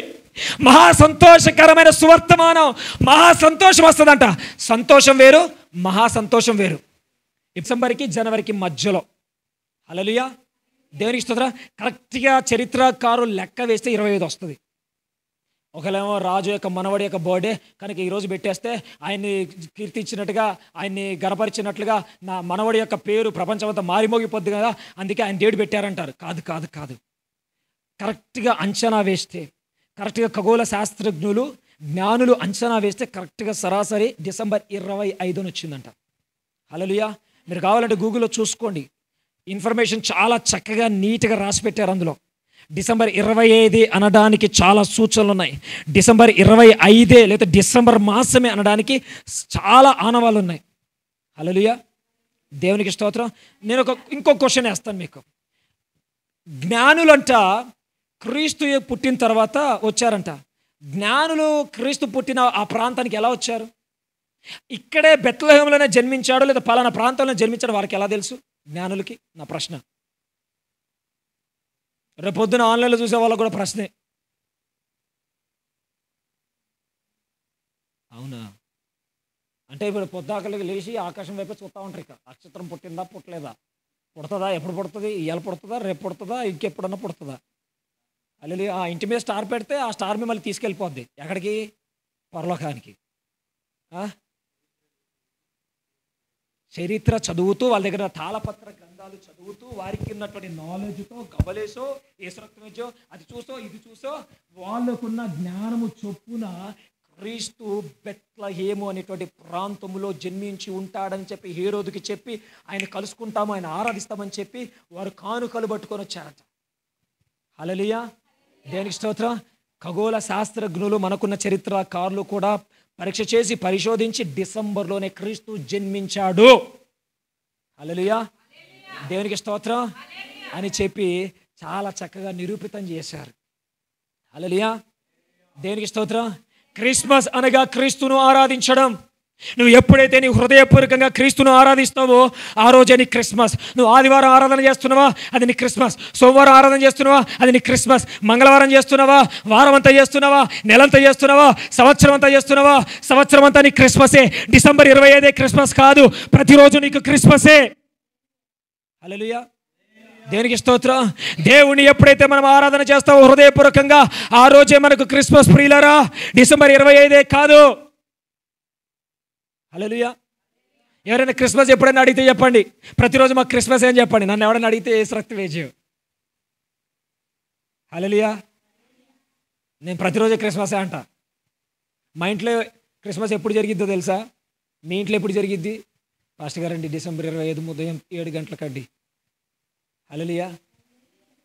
మహా సంతోషకరమైన సువర్తమానం. మహా సంతోషం వస్తుందంట. సంతోషం వేరు, మహా సంతోషం వేరు. డిసెంబర్కి జనవరికి మధ్యలో. హల్లెలూయా. దేవునికి స్తోత్రం. కరెక్ట్గా చరిత్రకారులు లెక్క వేస్తే 25 వస్తుంది. ఒకవేళేమో రాజు యొక్క మనవడి యొక్క బర్త్డే కనుక ఈరోజు పెట్టేస్తే ఆయన్ని కీర్తించినట్టుగా, ఆయన్ని గణపరిచినట్లుగా నా మనవడి యొక్క పేరు ప్రపంచమంతా మారిమోగిపోద్ది కదా, అందుకే ఆయన డేట్ పెట్టారంటారు. కాదు కాదు కాదు. కరెక్ట్గా అంచనా వేస్తే, కరెక్ట్గా ఖగోళ శాస్త్రజ్ఞులు, జ్ఞానులు అంచనా వేస్తే కరెక్ట్గా సరాసరి డిసెంబర్ 25 వచ్చిందంట. హల్లెలూయా. మీరు కావాలంటే గూగుల్లో చూసుకోండి, ఇన్ఫర్మేషన్ చాలా చక్కగా నీట్గా రాసి పెట్టారు అందులో. డిసెంబర్ 25 అనడానికి చాలా సూచనలు ఉన్నాయి. డిసెంబర్ 25 లేదా డిసెంబర్ మాసమే అనడానికి చాలా ఆనవాళ్ళు ఉన్నాయి. హల్లెలూయా. దేవునికి స్తోత్రం. నేను ఇంకో క్వశ్చన్ వేస్తాను మీకు. జ్ఞానులంట క్రీస్తు పుట్టిన తర్వాత వచ్చారంట. జ్ఞానులు క్రీస్తు పుట్టిన ఆ ప్రాంతానికి ఎలా వచ్చారు? ఇక్కడే బెత్లెహేములోనే జన్మించాడు లేదా పలానా ప్రాంతంలో జన్మించాడు వారికి ఎలా తెలుసు? జ్ఞానులకి. నా ప్రశ్న. రేపొద్దున ఆన్లైన్లో చూసే వాళ్ళకు కూడా ప్రశ్నే. అవునా? అంటే ఇప్పుడు పొద్దాకలికి లేచి ఆకాశం వైపు చూస్తూ ఉంటారు. ఇక నక్షత్రం పుట్టిందా పుట్టలేదా, పుడుతుందా, ఎప్పుడు పుడుతుంది, ఇవాళ పుడుతుందా, రేపు పుడుతుందా, ఇంకెప్పుడన్నా పుడుతుందా? అల్లి ఆ ఇంటి మీద స్టార్ పెడితే ఆ స్టార్ మిమ్మల్ని తీసుకెళ్ళిపోద్ది. ఎక్కడికి? పరలోకానికి. చరిత్ర చదువుతూ, వాళ్ళ దగ్గర తాళపత్ర గ్రంథాలు చదువుతూ, వారికి ఉన్నటువంటి నాలెడ్జ్తో గబలేసో ఏసరక్తమేజో అది చూసో ఇది చూసో వాళ్ళకున్న జ్ఞానము చొప్పున క్రీస్తు బెత్లెహేము అనేటువంటి ప్రాంతంలో జన్మించి ఉంటాడని చెప్పి హేరోదుకి చెప్పి ఆయన కలుసుకుంటాము, ఆయన ఆరాధిస్తామని చెప్పి వారు కానుకలు పట్టుకొని వచ్చారట. హల్లెలూయా. దేనికి స్తోత్రం. ఖగోళ శాస్త్రజ్ఞులు, మనకున్న చరిత్రకారులు కూడా పరీక్ష చేసి పరిశోధించి డిసెంబర్లోనే క్రీస్తు జన్మించాడు. హల్లెలూయా. దేవునికి స్తోత్రం అని చెప్పి చాలా చక్కగా నిరూపితం చేశారు. హల్లెలూయా. దేవునికి స్తోత్రం. క్రిస్మస్ అనగా క్రీస్తును ఆరాధించడం. నువ్వు ఎప్పుడైతే నీ హృదయపూర్వకంగా క్రీస్తును ఆరాధిస్తావో ఆ రోజే నీ క్రిస్మస్. నువ్వు ఆదివారం ఆరాధన చేస్తున్నావా, అది నీ క్రిస్మస్. సోమవారం ఆరాధన చేస్తున్నావా, అది నీ క్రిస్మస్. మంగళవారం చేస్తున్నావా, వారం అంతా చేస్తున్నావా, నెలంతా చేస్తున్నావా, సంవత్సరం అంతా చేస్తున్నావా, సంవత్సరం అంతా నీ క్రిస్మసే. డిసెంబర్ 25 క్రిస్మస్ కాదు, ప్రతిరోజు నీకు క్రిస్మసే. హల్లెలూయా. దేనికి స్తోత్రం. దేవుని ఎప్పుడైతే మనం ఆరాధన చేస్తామో హృదయపూర్వకంగా, ఆ రోజే మనకు క్రిస్మస్ ప్రియులారా. డిసెంబర్ 25 కాదు. హల్లెలూయా. ఎవరైనా క్రిస్మస్ ఎప్పుడైనా అడిగితే చెప్పండి, ప్రతిరోజు మాకు క్రిస్మస్ ఏం చెప్పండి. నన్ను ఎవరైనా అడిగితే యేసు రక్తం వేజు. హల్లెలూయా. నేను ప్రతిరోజు క్రిస్మసే అంట. మా ఇంట్లో క్రిస్మస్ ఎప్పుడు జరిగిద్దో తెలుసా? మీ ఇంట్లో ఎప్పుడు జరిగిద్ది? పాస్టర్ గారండి డిసెంబర్ 25 ఉదయం 7 గంటలకండి. హల్లెలూయా.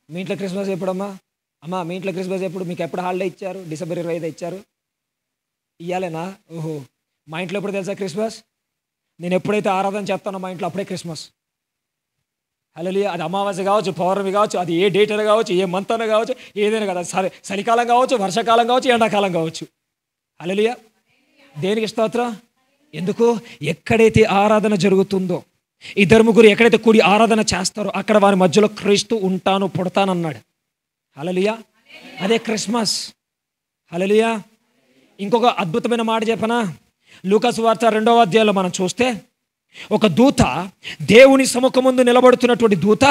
మీ ఇంట్లో క్రిస్మస్ ఎప్పుడమ్మా? అమ్మా మీ ఇంట్లో క్రిస్మస్ ఎప్పుడు? మీకు ఎప్పుడు హాలిడే ఇచ్చారు? డిసెంబర్ 25 ఇచ్చారు. ఇయ్యాలేనా? ఓహో. మా ఇంట్లో ఎప్పుడు తెలుసా క్రిస్మస్? నేను ఎప్పుడైతే ఆరాధన చేస్తానో మా ఇంట్లో అప్పుడే క్రిస్మస్. హల్లెలూయా. అది అమావాస్య కావచ్చు, పౌర్ణమి కావచ్చు, అది ఏ డేట్ అయినా కావచ్చు, ఏ మంత్ అయినా కావచ్చు, ఏదైనా కదా. చలికాలం కావచ్చు, వర్షాకాలం కావచ్చు, ఎండాకాలం కావచ్చు. హల్లెలూయా. దేనికి స్తోత్రం. ఎందుకు? ఎక్కడైతే ఆరాధన జరుగుతుందో, ఇద్దరు ముగ్గురు ఎక్కడైతే కూడి ఆరాధన చేస్తారో అక్కడ వారి మధ్యలో క్రీస్తు ఉంటాను పుడతానన్నాడు. హల్లెలూయా. అదే క్రిస్మస్. హల్లెలూయా. ఇంకొక అద్భుతమైన మాట చెప్పనా? లూకాసు వార్త 2వ అధ్యాయంలో మనం చూస్తే, ఒక దూత దేవుని సముఖం ముందు నిలబడుతున్నటువంటి దూత,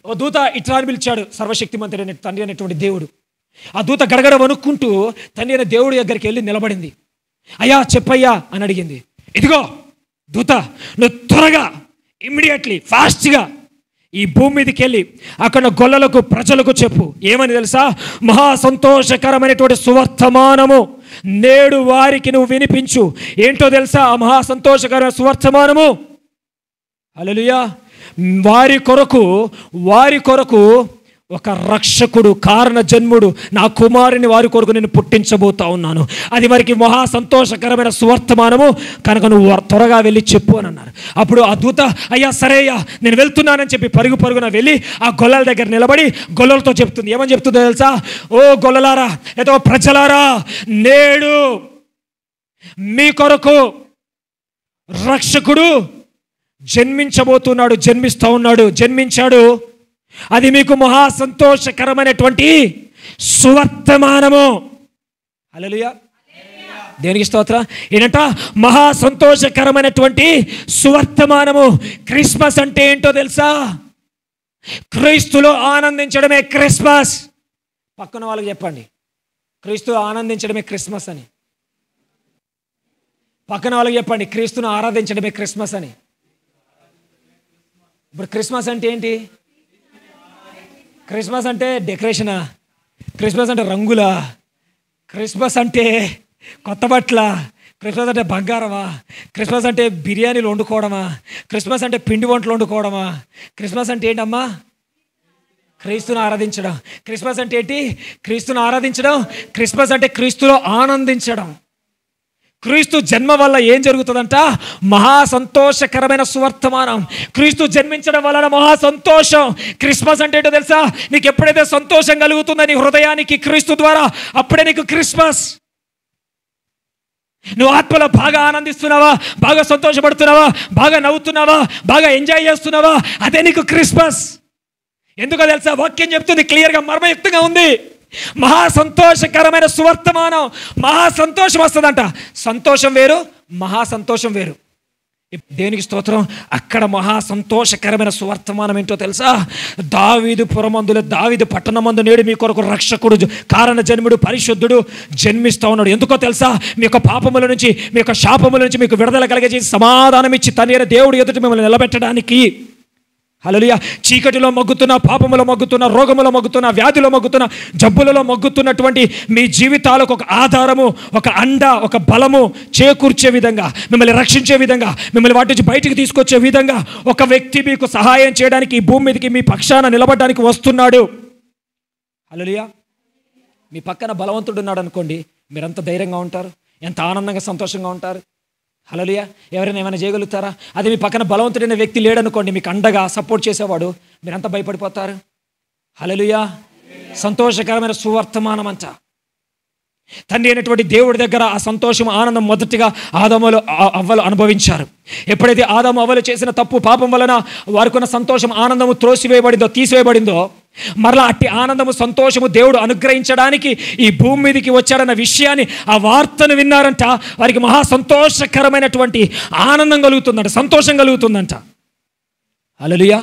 ఓ దూత ఇట్లా అని పిలిచాడు. సర్వశక్తిమంతుడైన తండ్రి అనేటువంటి దేవుడు. ఆ దూత గడగడ వణుక్కుంటూ తండ్రి అయిన దేవుడి దగ్గరికి వెళ్ళి నిలబడింది. అయ్యా చెప్పయ్యా అని అడిగింది. ఇదిగో దూత, నువ్వు త్వరగా ఇమ్మీడియట్లీ ఫాస్ట్గా ఈ భూమి మీదకి వెళ్ళి అక్కడ గొల్లలకు ప్రజలకు చెప్పు. ఏమని తెలుసా? మహా సంతోషకరమైనటువంటి సువర్తమానము నేడు వారికి నువ్వు వినిపించు. ఏంటో తెలుసా ఆ మహా సంతోషకరమైన సువర్తమానము? హల్లెలూయా. వారి కొరకు ఒక రక్షకుడు, కారణ జన్ముడు, నా కుమారుని వారి కొరకు నేను పుట్టించబోతా ఉన్నాను. అది వారికి మహా సంతోషకరమైన సువర్తమానము కనుక నువ్వు త్వరగా వెళ్ళి చెప్పు అని అన్నారు. అప్పుడు ఆ దూత అయ్యా సరే అయ్యా నేను వెళ్తున్నానని చెప్పి పరుగున వెళ్ళి ఆ గొల్లల దగ్గర నిలబడి గొల్లలతో చెప్తుంది. ఏమని చెప్తుందో తెలుసా? ఓ గొల్లలారా, ఏదో ప్రజలారా, నేడు మీ కొరకు రక్షకుడు జన్మించాడు. అది మీకు మహా సంతోషకరమైనటువంటి సువర్తమానము. హల్లెలూయా. దేనికి స్తోత్రం. ఏంటంట? మహా సంతోషకరమైనటువంటి సువర్తమానము. క్రిస్మస్ అంటే ఏంటో తెలుసా? క్రీస్తులో ఆనందించడమే క్రిస్మస్. పక్కన వాళ్ళకి చెప్పండి, క్రీస్తులో ఆనందించడమే క్రిస్మస్ అని. పక్కన వాళ్ళకి చెప్పండి, క్రీస్తును ఆరాధించడమే క్రిస్మస్ అని. ఇప్పుడు క్రిస్మస్ అంటే ఏంటి? క్రిస్మస్ అంటే డెకరేషనా? క్రిస్మస్ అంటే రంగులా? క్రిస్మస్ అంటే కొత్త బట్టల? క్రిస్మస్ అంటే బంగారమా? క్రిస్మస్ అంటే బిర్యానీలు వండుకోవడమా? క్రిస్మస్ అంటే పిండి వంటలు వండుకోవడమా? క్రిస్మస్ అంటే ఏంటమ్మా? క్రీస్తును ఆరాధించడం. క్రిస్మస్ అంటే ఏంటి? క్రీస్తును ఆరాధించడం. క్రిస్మస్ అంటే క్రీస్తులో ఆనందించడం. క్రీస్తు జన్మ వల్ల ఏం జరుగుతుందంట? మహా సంతోషకరమైన సువర్తమానం. క్రీస్తు జన్మించడం వలన మహా సంతోషం. క్రిస్మస్ అంటే ఏంటో తెలుసా? నీకు ఎప్పుడైతే సంతోషం కలుగుతుందో నీ హృదయానికి క్రీస్తు ద్వారా, అప్పుడే నీకు క్రిస్మస్. నువ్వు ఆత్మలో బాగా ఆనందిస్తున్నావా, బాగా సంతోషపడుతున్నావా, బాగా నవ్వుతున్నావా, బాగా ఎంజాయ్ చేస్తున్నావా, అదే నీకు క్రిస్మస్. ఎందుకో తెలుసా? వాక్యం చెప్తుంది క్లియర్గా, మర్మయుక్తంగా ఉంది. మహా సంతోషకరమైన సువర్తమానం. మహా సంతోషం వస్తుందంట. సంతోషం వేరు, మహా సంతోషం వేరు. దేనికి స్తోత్రం? అక్కడ మహా సంతోషకరమైన సువర్తమానం ఏంటో తెలుసా? దావీదు పురమందులో, దావీదు పట్టణమందు నేడు మీ కొరకు రక్షకుడు, కారణ జన్ముడు, పరిశుద్ధుడు జన్మిస్తూ ఉన్నాడు. ఎందుకో తెలుసా? మీ యొక్క పాపముల నుంచి, మీ యొక్క శాపముల నుంచి మీకు విడుదల కలిగజేసి సమాధానం ఇచ్చి తండ్రి అయిన దేవుడు ఎదుట మిమ్మల్ని నిలబెట్టడానికి. హల్లెలూయా. చీకటిలో మగ్గుతున్న, పాపములో మగ్గుతున్న, రోగములో మగ్గుతున్న, వ్యాధిలో మగ్గుతున్న, జబ్బులలో మగ్గుతున్నటువంటి మీ జీవితాలకు ఒక ఆధారము, ఒక అండ, ఒక బలము చేకూర్చే విధంగా, మిమ్మల్ని రక్షించే విధంగా, మిమ్మల్ని వాటి నుంచి బయటికి తీసుకొచ్చే విధంగా ఒక వ్యక్తి మీకు సహాయం చేయడానికి ఈ భూమి మీదకి మీ పక్షాన నిలబడడానికి వస్తున్నాడు. హల్లెలూయా. మీ పక్కన బలవంతుడు ఉన్నాడు అనుకోండి, మీరంత ధైర్యంగా ఉంటారు, ఎంత ఆనందంగా సంతోషంగా ఉంటారు. హల్లెలూయా. ఎవరైనా ఏమైనా చేయగలుగుతారా? అదే మీ పక్కన బలవంతుడైన వ్యక్తి లేడనుకోండి, మీకు అండగా సపోర్ట్ చేసేవాడు, మీరంతా భయపడిపోతారు. హల్లెలూయా. సంతోషకరమైన సువర్తమానం అంట. తండ్రి అయినటువంటి దేవుడి దగ్గర ఆ సంతోషం, ఆనందం మొదటిగా ఆదాములు అవ్వలు అనుభవించారు. ఎప్పుడైతే ఆదాము అవ్వలు చేసిన తప్పు, పాపం వలన వారికున్న సంతోషం, ఆనందము తీసివేయబడిందో మరలా అట్టి ఆనందము, సంతోషము దేవుడు అనుగ్రహించడానికి ఈ భూమి మీదకి వచ్చాడన్న విషయాన్ని, ఆ వార్తను విన్నారంట. వారికి మహా సంతోషకరమైనటువంటి ఆనందం కలుగుతుందంట, సంతోషం కలుగుతుందంట. హల్లెలూయా.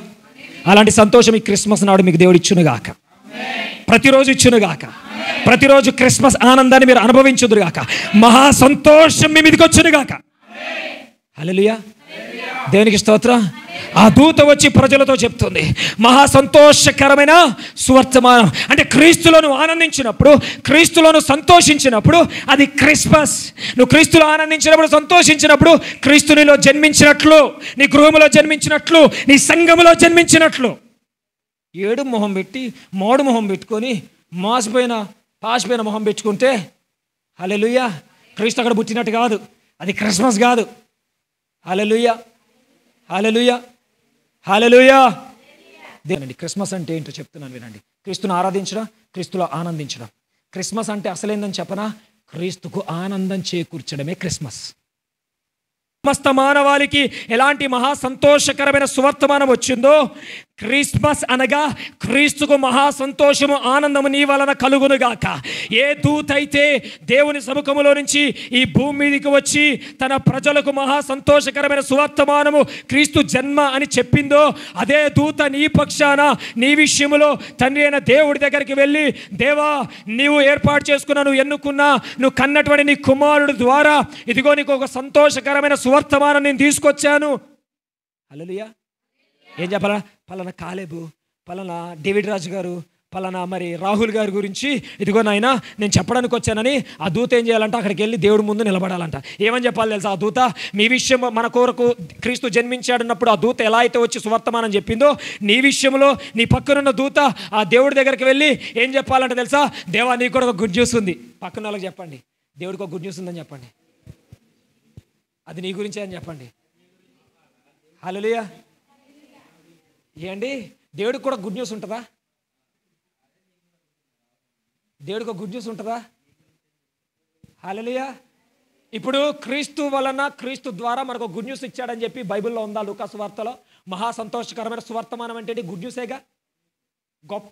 అలాంటి సంతోషం ఈ క్రిస్మస్ నాడు మీకు దేవుడు ఇచ్చునుగాక, ప్రతిరోజు ఇచ్చునుగాక, ప్రతిరోజు క్రిస్మస్ ఆనందాన్ని మీరు అనుభవించుదురుగాక, మహా సంతోషం మీ మీదకి వచ్చునుగాక. హల్లెలూయా, దేవునికి స్తోత్రం. ఆ దూత వచ్చి ప్రజలతో చెప్తుంది, మహా సంతోషకరమైన సువర్తమానం. అంటే క్రీస్తులో నువ్వు ఆనందించినప్పుడు, క్రీస్తులో నువ్వు సంతోషించినప్పుడు అది క్రిస్మస్. నువ్వు క్రీస్తులో ఆనందించినప్పుడు, సంతోషించినప్పుడు క్రీస్తు నీలో జన్మించినట్లు, నీ గృహములో జన్మించినట్లు, నీ సంఘములో జన్మించినట్లు. ఏడు మొహం పెట్టి మోడు మొహం పెట్టుకొని పాసిపోయిన మొహం పెట్టుకుంటే హల్లెలూయా, క్రీస్తు అక్కడ పుట్టినట్టు కాదు, అది క్రిస్మస్ కాదు. హల్లెలూయా, హల్లెలూయా, హల్లెలూయా. దేనండి క్రిస్మస్ అంటే ఏంటో చెప్తున్నాను వినండి. క్రీస్తును ఆరాధించడం, క్రీస్తులో ఆనందించడం. క్రిస్మస్ అంటే అసలేందని చెప్పనా, క్రీస్తుకు ఆనందం చేకూర్చడమే క్రిస్మస్. సమస్త మానవాళికి ఎలాంటి మహా సంతోషకరమైన సువర్తమానం వచ్చిందో, క్రిస్మస్ అనగా క్రీస్తుకు మహా సంతోషము ఆనందము నీ వలన కలుగునుగాక. ఏ దూత అయితే దేవుని సముఖములో నుంచి ఈ భూమి మీదకి వచ్చి తన ప్రజలకు మహా సంతోషకరమైన సువర్తమానము క్రీస్తు జన్మ అని చెప్పిందో, అదే దూత నీ పక్షాన నీ విషయములో తండ్రి అయిన దేవుడి దగ్గరికి వెళ్ళి, దేవా నీవు ఏర్పాటు చేసుకున్నా, నువ్వు ఎన్నుకున్నా, నువ్వు కన్నటువంటి నీ కుమారుడు ద్వారా ఇదిగో నీకు ఒక సంతోషకరమైన సువర్తమానం నేను తీసుకొచ్చాను. హల్లెలూయా. ఏం చెప్పాలా, పలానా కాలేబు, పలానా డేవిడ్ రాజు గారు, పలానా మరి రాహుల్ గారి గురించి ఇదిగో నాయన నేను చెప్పడానికి వచ్చానని ఆ దూత ఏం చేయాలంటే అక్కడికి వెళ్ళి దేవుడి ముందు నిలబడాలంట. ఏమని చెప్పాలి తెలుసా, ఆ దూత మీ విషయం మన కొరకు క్రీస్తు జన్మించాడన్నప్పుడు ఆ దూత ఎలా అయితే వచ్చి సువర్తమానం చెప్పిందో, నీ విషయంలో నీ పక్కనున్న దూత ఆ దేవుడి దగ్గరికి వెళ్ళి ఏం చెప్పాలంటే తెలుసా, దేవా నీకు కూడా ఒక గుడ్ న్యూస్ ఉంది. పక్కన వాళ్ళకి చెప్పండి, దేవుడికి ఒక గుడ్ న్యూస్ ఉందని చెప్పండి, అది నీ గురించే అని చెప్పండి. హల్లెలూయా. ఏండి దేవుడికి కూడా గుడ్ న్యూస్ ఉంటుందా? దేవుడికి ఒక గుడ్ న్యూస్ ఉంటుందా? హల్లెలూయా. ఇప్పుడు క్రీస్తు వలన, క్రీస్తు ద్వారా మనకు గుడ్ న్యూస్ ఇచ్చాడని చెప్పి బైబిల్లో ఉందా? లూకా సువార్తలో మహా సంతోషకరమైన సువర్తమానం అంటే గుడ్ న్యూసేగా. గొప్ప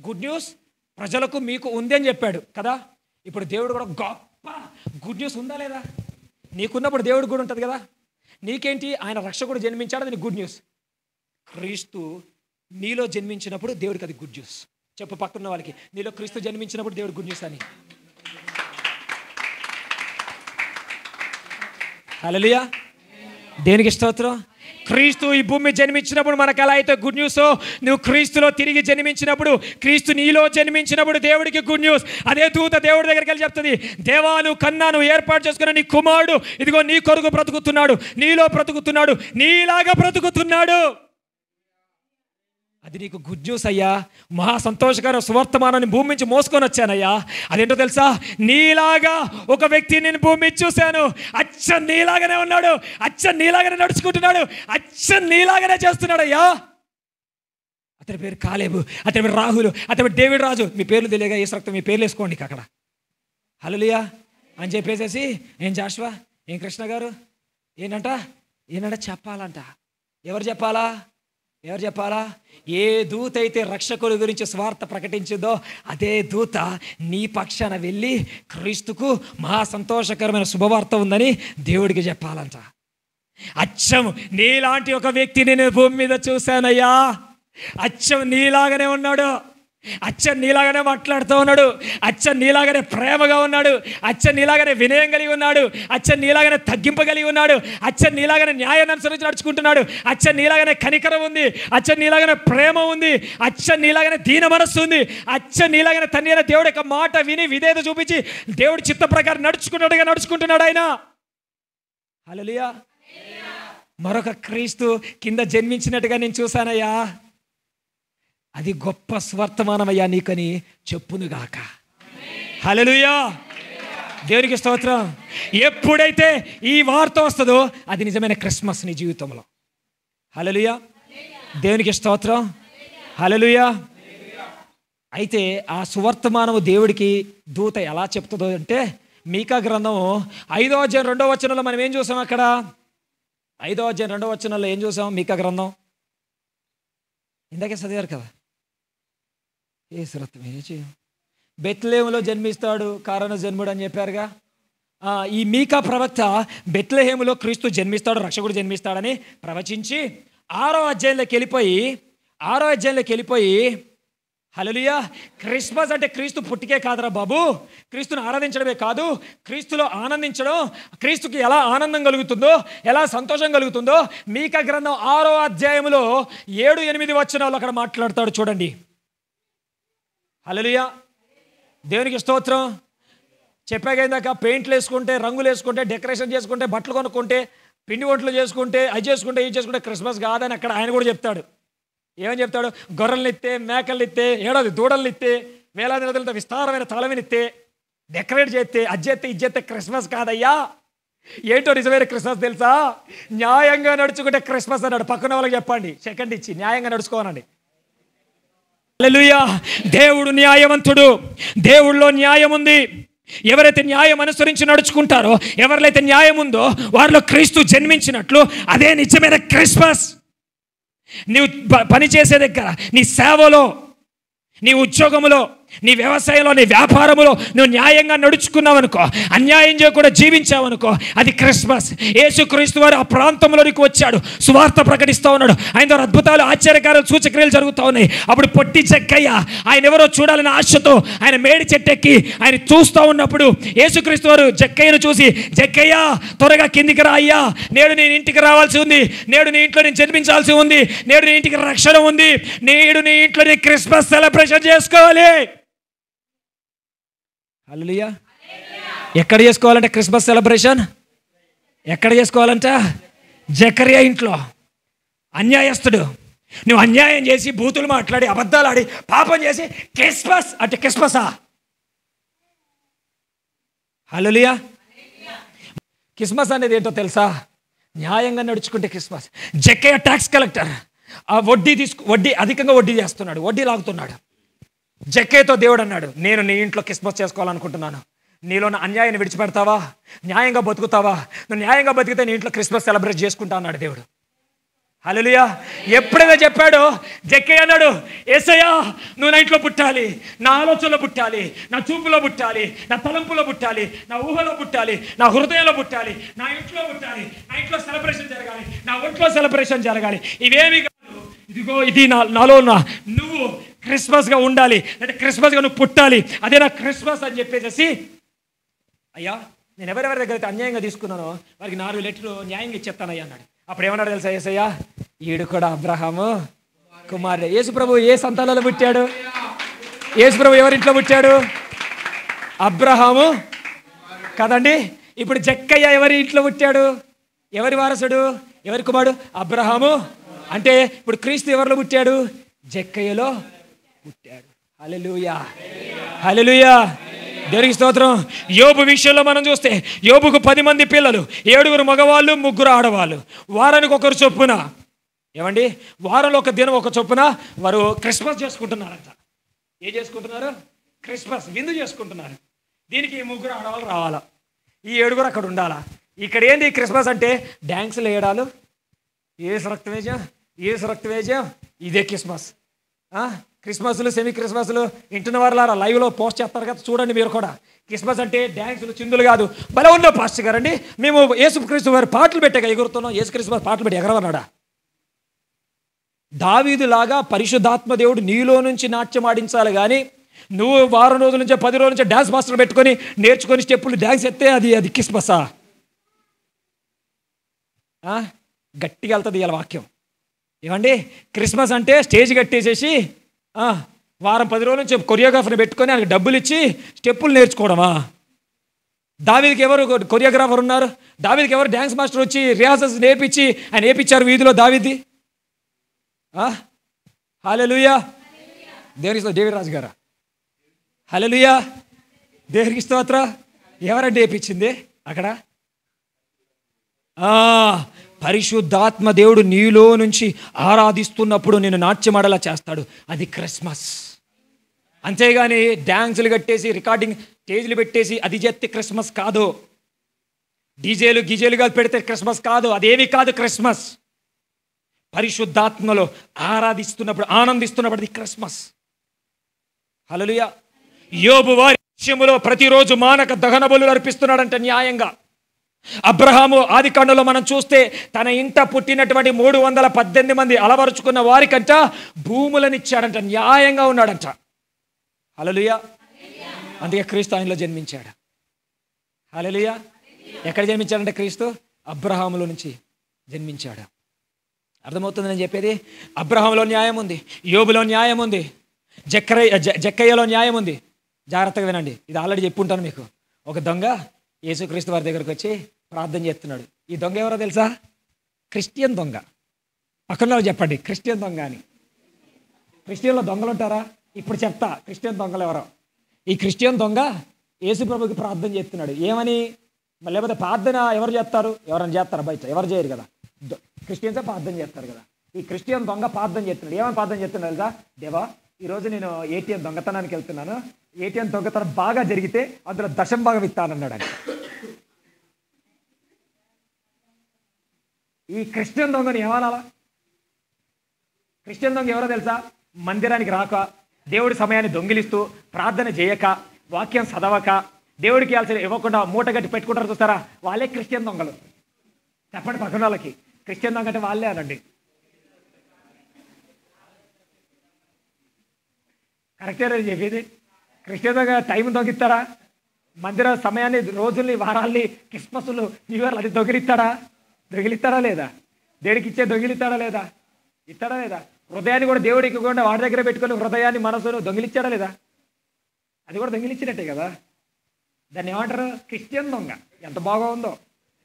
గుడ్ న్యూస్ ప్రజలకు మీకు ఉంది అని చెప్పాడు కదా. ఇప్పుడు దేవుడు కూడా గొప్ప గుడ్ న్యూస్ ఉందా లేదా? నీకున్నప్పుడు దేవుడికి కూడా ఉంటుంది కదా. నీకేంటి, ఆయన రక్షకుడు జన్మించాడు, అది గుడ్ న్యూస్. క్రీస్తు నీలో జన్మించినప్పుడు దేవుడికి అది గుడ్ న్యూస్. చెప్పు పక్కన వాళ్ళకి, నీలో క్రీస్తు జన్మించినప్పుడు దేవుడు గుడ్ న్యూస్ అని. హల్లెలూయా, దేనికి స్తోత్రం. క్రీస్తు ఈ భూమి జన్మించినప్పుడు మనకు ఎలా అయితే గుడ్ న్యూసో, నువ్వు క్రీస్తులో తిరిగి జన్మించినప్పుడు, క్రీస్తు నీలో జన్మించినప్పుడు దేవుడికి గుడ్ న్యూస్. అదే దూత దేవుడి దగ్గరికి వెళ్ళి చెప్తుంది, దేవా నువ్వు కన్నా, నువ్వు ఏర్పాటు చేసుకున్న నీ కుమారుడు ఇదిగో నీ కొరకు బ్రతుకుతున్నాడు, నీలో బ్రతుకుతున్నాడు, నీలాగా బ్రతుకుతున్నాడు. అది నీకు గుడ్ న్యూస్ అయ్యా. మహా సంతోషకర సువర్తమానాన్ని భూమి నుంచి మోసుకొని వచ్చానయ్యా. అదేంటో తెలుసా, నీలాగా ఒక వ్యక్తి నేను భూమి నుంచి చూశాను, అచ్చ నీలాగానే ఉన్నాడు, అచ్చ నీలాగానే నడుచుకుంటున్నాడు, అచ్చ నీలాగానే చేస్తున్నాడయ్యా. అతని పేరు కాలేబు, అతని పేరు రాహుల్, అతని పేరు డేవిడ్ రాజు. మీ పేర్లు తెలియగా ఏ రక్తం మీ పేర్లు వేసుకోండి అక్కడ. హల్లెలూయా అని చెప్పేసేసి, ఏం జాషువా, ఏం కృష్ణ గారు, ఏంటంట చెప్పాలంట. ఎవరు చెప్పాలా? ఏ దూత అయితే రక్షకుడి గురించి స్వార్థ ప్రకటించిందో అదే దూత నీ పక్షాన వెళ్ళి క్రీస్తుకు మహా సంతోషకరమైన శుభవార్త ఉందని దేవుడికి చెప్పాలంట. అచ్చం నీలాంటి ఒక వ్యక్తి నేను భూమి మీద చూశానయ్యా, అచ్చం నీలాగానే ఉన్నాడు, అచ్చం నీలాగానే మాట్లాడుతూ ఉన్నాడు, అచ్చం నీలాగానే ప్రేమగా ఉన్నాడు, అచ్చం నీలాగానే వినయం కలిగి ఉన్నాడు, అచ్చం నీలాగానే తగ్గింపగలిగి ఉన్నాడు, అచ్చం నీలాగానే న్యాయాన్ని అనుసరించి నడుచుకుంటున్నాడు, అచ్చం నీలాగానే కనికరం ఉంది, అచ్చం నీలాగానే ప్రేమ ఉంది, అచ్చం నీలాగానే దీన మనస్సు ఉంది, అచ్చం నీలాగానే తండ్రి అయిన దేవుడి యొక్క మాట విని విధేయత చూపించి దేవుడి చిత్త ప్రకారం నడుచుకుంటున్నాడు ఆయన. హల్లెలూయా. మరొక క్రీస్తు కింద జన్మించినట్టుగా నేను చూశానయ్యా, అది గొప్ప స్వర్తమానమయ్యా నీకని చెప్పునుగాక. హల్లెలూయా, దేవునికి స్తోత్రం. ఎప్పుడైతే ఈ వార్త వస్తుందో అది నిజమైన క్రిస్మస్ నీ జీవితంలో. హల్లెలూయా, దేవునికి స్తోత్రం. హల్లెలూయా. అయితే ఆ సువర్తమానము దేవుడికి దూత ఎలా చెప్తుందో అంటే, మీకా గ్రంథం 5వ అధ్యాయం 2వ వచనంలో మనం ఏం చూసాం? అక్కడ 5వ అధ్యాయం 2వ వచనంలో ఏం చూసాం? మీకా గ్రంథం ఇందాకే చదివారు కదా. బెత్లెహేములో జన్మిస్తాడు కారణ జన్ముడు అని చెప్పారుగా. ఈ మీకా ప్రవక్త బెత్లెహేములో క్రీస్తు జన్మిస్తాడు, రక్షకుడు జన్మిస్తాడని ప్రవచించి ఆరో అధ్యాయంలోకి వెళ్ళిపోయి హల్లెలూయా, క్రిస్మస్ అంటే క్రీస్తు పుట్టికే కాదురా బాబు, క్రీస్తుని ఆరాధించడమే కాదు, క్రీస్తులో ఆనందించడం, క్రీస్తుకి ఎలా ఆనందం కలుగుతుందో, ఎలా సంతోషం కలుగుతుందో మీకా గ్రంథం 6వ అధ్యాయంలో 7-8 వచనాలు అక్కడ మాట్లాడతాడు చూడండి. హల్లెలూయా, దేవునికి స్తోత్రం. చెప్పాక పెయింట్లు వేసుకుంటే, రంగులు వేసుకుంటే, డెకరేషన్ చేసుకుంటే, బట్టలు కొనుక్కుంటే, పిండి వంటలు చేసుకుంటే, అది చేసుకుంటే, ఇది చేసుకుంటే క్రిస్మస్ కాదని అక్కడ ఆయన కూడా చెప్తాడు. ఏమని చెప్తాడు? గొర్రెలను ఇస్తే, మేకలను ఇస్తే, ఏడాది దూడలను ఇస్తే, వేలాది నదులతో విస్తారమైన తలవినిస్తే, డెకరేట్ చేస్తే, అది చేస్తే, ఇది చేస్తే క్రిస్మస్ కాదయ్యా. ఏంటో నిజమైన క్రిస్మస్ తెలుసా? న్యాయంగా నడుచుకుంటే క్రిస్మస్ అన్నాడు. పక్కన వాళ్ళకి చెప్పండి, సెకండ్ ఇచ్చి న్యాయంగా నడుచుకోనండి. హల్లెలూయా, దేవుడు న్యాయవంతుడు, దేవుడిలో న్యాయం ఉంది. ఎవరైతే న్యాయం అనుసరించి నడుచుకుంటారో, ఎవరిలైతే న్యాయం ఉందో వారిలో క్రీస్తు జన్మించినట్లు అదే నిజమైన క్రిస్మస్. నీవు పనిచేసే దగ్గర, నీ సేవలో, నీ ఉద్యోగంలో, నీ వ్యవసాయంలో, నీ వ్యాపారంలో నువ్వు న్యాయంగా నడుచుకున్నావనుకో, అన్యాయం చేయకుండా జీవించావనుకో, అది క్రిస్మస్. యేసుక్రీస్తు వారు ఆ ప్రాంతంలోనికి వచ్చాడు, సువార్త ప్రకటిస్తూ ఉన్నాడు. ఆయన ద్వారా అద్భుతాలు, ఆశ్చర్యకారాలు, సూచక్రియలు జరుగుతూ ఉన్నాయి. అప్పుడు పొట్టి జక్కయ్య ఆయన ఎవరో చూడాలని ఆశతో ఆయన మేడి చెట్టెక్కి ఆయన చూస్తూ ఉన్నప్పుడు యేసుక్రీస్తు వారు జక్కయ్యను చూసి, జక్కయ్య త్వరగా కిందికి రా అయ్యా, నేడు నేను ఇంటికి రావాల్సి ఉంది, నేడు నీ ఇంట్లో నేను జన్మించాల్సి ఉంది, నేడు నీ ఇంటికి రక్షణ ఉంది, నేడు నీ ఇంట్లో నీ క్రిస్మస్ సెలబ్రేషన్ చేసుకోవాలి. హల్లెలూయా. ఎక్కడ చేసుకోవాలంటే క్రిస్మస్ సెలబ్రేషన్ ఎక్కడ చేసుకోవాలంట? జకర్యా ఇంట్లో. అన్యాయస్తుడు, నువ్వు అన్యాయం చేసి, బూతులు మాట్లాడి, అబద్ధాలు ఆడి, పాపం చేసి క్రిస్మస్ అంటే క్రిస్మసా? హల్లెలూయా. క్రిస్మస్ అనేది ఏంటో తెలుసా? న్యాయంగా నడుచుకుంటే క్రిస్మస్. జక్కయ్య ట్యాక్స్ కలెక్టర్, ఆ వడ్డీ అధికంగా వడ్డీ చేస్తున్నాడు, వడ్డీ లాగుతున్నాడు. జక్కయ్యతో దేవుడు అన్నాడు, నేను నీ ఇంట్లో క్రిస్మస్ చేసుకోవాలనుకుంటున్నాను, నీలో నా అన్యాయాన్ని విడిచిపెడతావా? న్యాయంగా బతుకుతావా? నువ్వు న్యాయంగా బతికితే నీ ఇంట్లో క్రిస్మస్ సెలబ్రేట్ చేసుకుంటా అన్నాడు దేవుడు. హల్లెలూయా. ఎప్పుడైతే చెప్పాడో జక్కయ్య అన్నాడు, యేసయ్యా నువ్వు నా ఇంట్లో పుట్టాలి, నా ఆలోచనలో పుట్టాలి, నా చూపులో పుట్టాలి, నా తలంపులో పుట్టాలి, నా ఊహలో పుట్టాలి, నా హృదయంలో పుట్టాలి, నా ఇంట్లో పుట్టాలి, నా ఇంట్లో సెలబ్రేషన్ జరగాలి, నా ఒంట్లో సెలబ్రేషన్ జరగాలి. ఇవేమి కాదు, ఇదిగో ఇది నాలో ఉన్న నువ్వు క్రిస్మస్గా ఉండాలి, అంటే క్రిస్మస్గా నువ్వు పుట్టాలి, అదే నా క్రిస్మస్ అని చెప్పేసి, అయ్యా నేను ఎవరెవరి దగ్గర అయితే అన్యాయంగా తీసుకున్నానో వారికి 4 లెటర్లు న్యాయంగా ఇచ్చేస్తానయ్యా అన్నాడు. అప్పుడు ఏమన్నాడు తెలుసా యేసయ్యా? ఈడు కూడా అబ్రహాము కుమారుడే. యేసుప్రభు ఏ సంతానంలో పుట్టాడు? యేసుప్రభు ఎవరింట్లో పుట్టాడు? అబ్రహాము కదండి. ఇప్పుడు జక్కయ్య ఎవరి ఇంట్లో పుట్టాడు? ఎవరి వారసుడు? ఎవరి కుమారుడు? అబ్రహాము. అంటే ఇప్పుడు క్రీస్తు ఎవరిలో పుట్టాడు? జక్కయ్యలో పుట్టాడు. హల్లెలూయా, హల్లెలూయా, దేవునికి స్తోత్రం. యోబు విషయంలో మనం చూస్తే యోబుకు 10 మంది పిల్లలు, 7 మగవాళ్ళు, 3 ఆడవాళ్ళు, వారానికి ఒకరు చొప్పున. ఏమండి, వారంలో ఒక దినం ఒక చొప్పున వారు క్రిస్మస్ చేసుకుంటున్నారంట. ఏం చేసుకుంటున్నారు? క్రిస్మస్ విందు చేసుకుంటున్నారు. దీనికి 3 ఆడవాళ్ళు రావాలా, ఈ 7 అక్కడ ఉండాలా. ఇక్కడ ఏంది క్రిస్మస్ అంటే? డ్యాన్సులు వేయడాలు, ఏసు రక్తవేజం, ఇదే క్రిస్మస్. క్రిస్మస్లు, సెమీ క్రిస్మస్లు ఇంటున్న వారులారా లైవ్లో పోస్ట్ చేస్తారు కదా, చూడండి మీరు కూడా. క్రిస్మస్ అంటే డ్యాన్సులు, చిందులు కాదు. భలే ఉందో పాస్టర్ గారండి, మేము యేసుక్రీస్తు వారి పాటలు పెట్టాక ఎగురుతున్నాం. యేసు క్రిస్మస్ పాటలు పెట్టి ఎగరవన్నాడా? దావీదులాగా పరిశుద్ధాత్మ దేవుడు నీలో నుంచి నాట్యం ఆడించాలి కానీ నువ్వు వారం రోజుల నుంచి 10 రోజుల నుంచి డ్యాన్స్ మాస్టర్ పెట్టుకొని నేర్చుకొని స్టెప్పులు డ్యాన్స్ ఎత్తే అది క్రిస్మసా? గట్టిగా వెళ్తుంది ఇలా వాక్యం. ఏమండి, క్రిస్మస్ అంటే స్టేజ్ కట్టేసేసి వారం 10 రోజుల నుంచి కొరియోగ్రాఫర్ని పెట్టుకొని ఆయనకు డబ్బులు ఇచ్చి స్టెప్పులు నేర్చుకోవడమా? దావీదుకి ఎవరు కొరియోగ్రాఫర్ ఉన్నారు? దావీదుకి ఎవరు డ్యాన్స్ మాస్టర్ వచ్చి రిహార్సల్స్ నేర్పించి ఆయన నేర్పించారు వీధిలో దావీది? హల్లెలూయా, దేవునికి డేవిడ్ రాజు గారా? హల్లెలూయా, దేవునికి స్తోత్రం. ఎవరంటే నేర్పించింది అక్కడ? పరిశుద్ధాత్మ దేవుడు నీలో నుంచి ఆరాధిస్తున్నప్పుడు నేను నాట్యమాడలా చేస్తాడు. అది క్రిస్మస్. అంతేగాని డ్యాన్సులు కట్టేసి రికార్డింగ్ స్టేజ్లు పెట్టేసి అది చేస్తే క్రిస్మస్ కాదు. డీజేలుగా పెడితే క్రిస్మస్ కాదు. అదేమి కాదు క్రిస్మస్. పరిశుద్ధాత్మలో ఆరాధిస్తున్నప్పుడు, ఆనందిస్తున్నప్పుడు అది క్రిస్మస్. హల్లెలూయా. యోబు వారి విషయములో ప్రతిరోజు మానక దహన బలులు అర్పిస్తున్నాడంట న్యాయంగా. అబ్రహాము ఆదికాండంలో మనం చూస్తే తన ఇంట పుట్టినటువంటి 318 మంది అలవరుచుకున్న వారికంట భూములనిచ్చాడంట, న్యాయంగా ఉన్నాడంట. హల్లెలూయా. అందుకే క్రీస్తు ఆయనలో జన్మించాడు. హల్లెలూయా. ఎక్కడ జన్మించాడంటే క్రీస్తు అబ్రహాములో నుంచి జన్మించాడు. అర్థమవుతుంది నేను చెప్పేది? అబ్రహాములో న్యాయం ఉంది, యోబులో న్యాయం ఉంది, జక్కయ్యలో న్యాయం ఉంది. జాగ్రత్తగా వినండి, ఇది ఆల్రెడీ చెప్పుంటాను మీకు. ఒక దొంగ యేసుక్రీస్తు వారి దగ్గరకు వచ్చి ప్రార్థన చేస్తున్నాడు. ఈ దొంగ ఎవరో తెలుసా? క్రిస్టియన్ దొంగ. పక్కన చెప్పండి, క్రిస్టియన్ దొంగ అని. క్రిస్టియన్లో దొంగలు ఉంటారా? ఇప్పుడు చెప్తా క్రిస్టియన్ దొంగలు ఎవరో. ఈ క్రిస్టియన్ దొంగ యేసు ప్రభుకి ప్రార్థన చేస్తున్నాడు. ఏమని? లేకపోతే ప్రార్థన ఎవరు చేస్తారు? ఎవరైనా చేస్తారా? బయట ఎవరు చేయరు కదా, క్రిస్టియన్సే ప్రార్థన చేస్తారు కదా. ఈ క్రిస్టియన్ దొంగ ప్రార్థన చేస్తున్నాడు. ఏమని ప్రార్థన చేస్తున్నాడు తెలుసా? దేవా, ఈరోజు నేను ఏటీఎం దొంగతనానికి వెళ్తున్నాను, ఏటీఎం దొంగతనం బాగా జరిగితే అందులో దశంభాగం ఇస్తానన్నాడు అని. ఈ క్రిస్టియన్ దొంగని ఏమనాలా? క్రిస్టియన్ దొంగ ఎవరో తెలుసా? మందిరానికి రాక, దేవుడి సమయాన్ని దొంగిలిస్తూ, ప్రార్థన చేయక, వాక్యం చదవక, దేవుడికి ఇవ్వాల్సిన ఇవ్వకుండా మూట గట్టి పెట్టుకుంటారు చూస్తారా, వాళ్ళే క్రిస్టియన్ దొంగలు. చెప్పండి పక్కన వాళ్ళకి, క్రిస్టియన్ దొంగ అంటే వాళ్ళే అనండి. కరెక్టే చెప్పేది. క్రిస్టియన్ దొంగ టైం దొంగిస్తారా? మందిర సమయాన్ని, రోజుల్ని, వారాల్ని, క్రిస్మస్లు, న్యూ ఇయర్లు అది దొంగిలిస్తాడా లేదా? దేవుడికి ఇచ్చే దొంగిలిస్తాడా లేదా? ఇస్తాడా లేదా? హృదయాన్ని కూడా దేవుడికి ఇవ్వకుండా వాడి దగ్గర పెట్టుకొని హృదయాన్ని, మనసును దొంగిలిచ్చాడా లేదా? అది కూడా దొంగిలిచ్చినట్టే కదా. దాన్ని ఏమంటారు? క్రిస్టియన్ దొంగ. ఎంత బాగా ఉందో.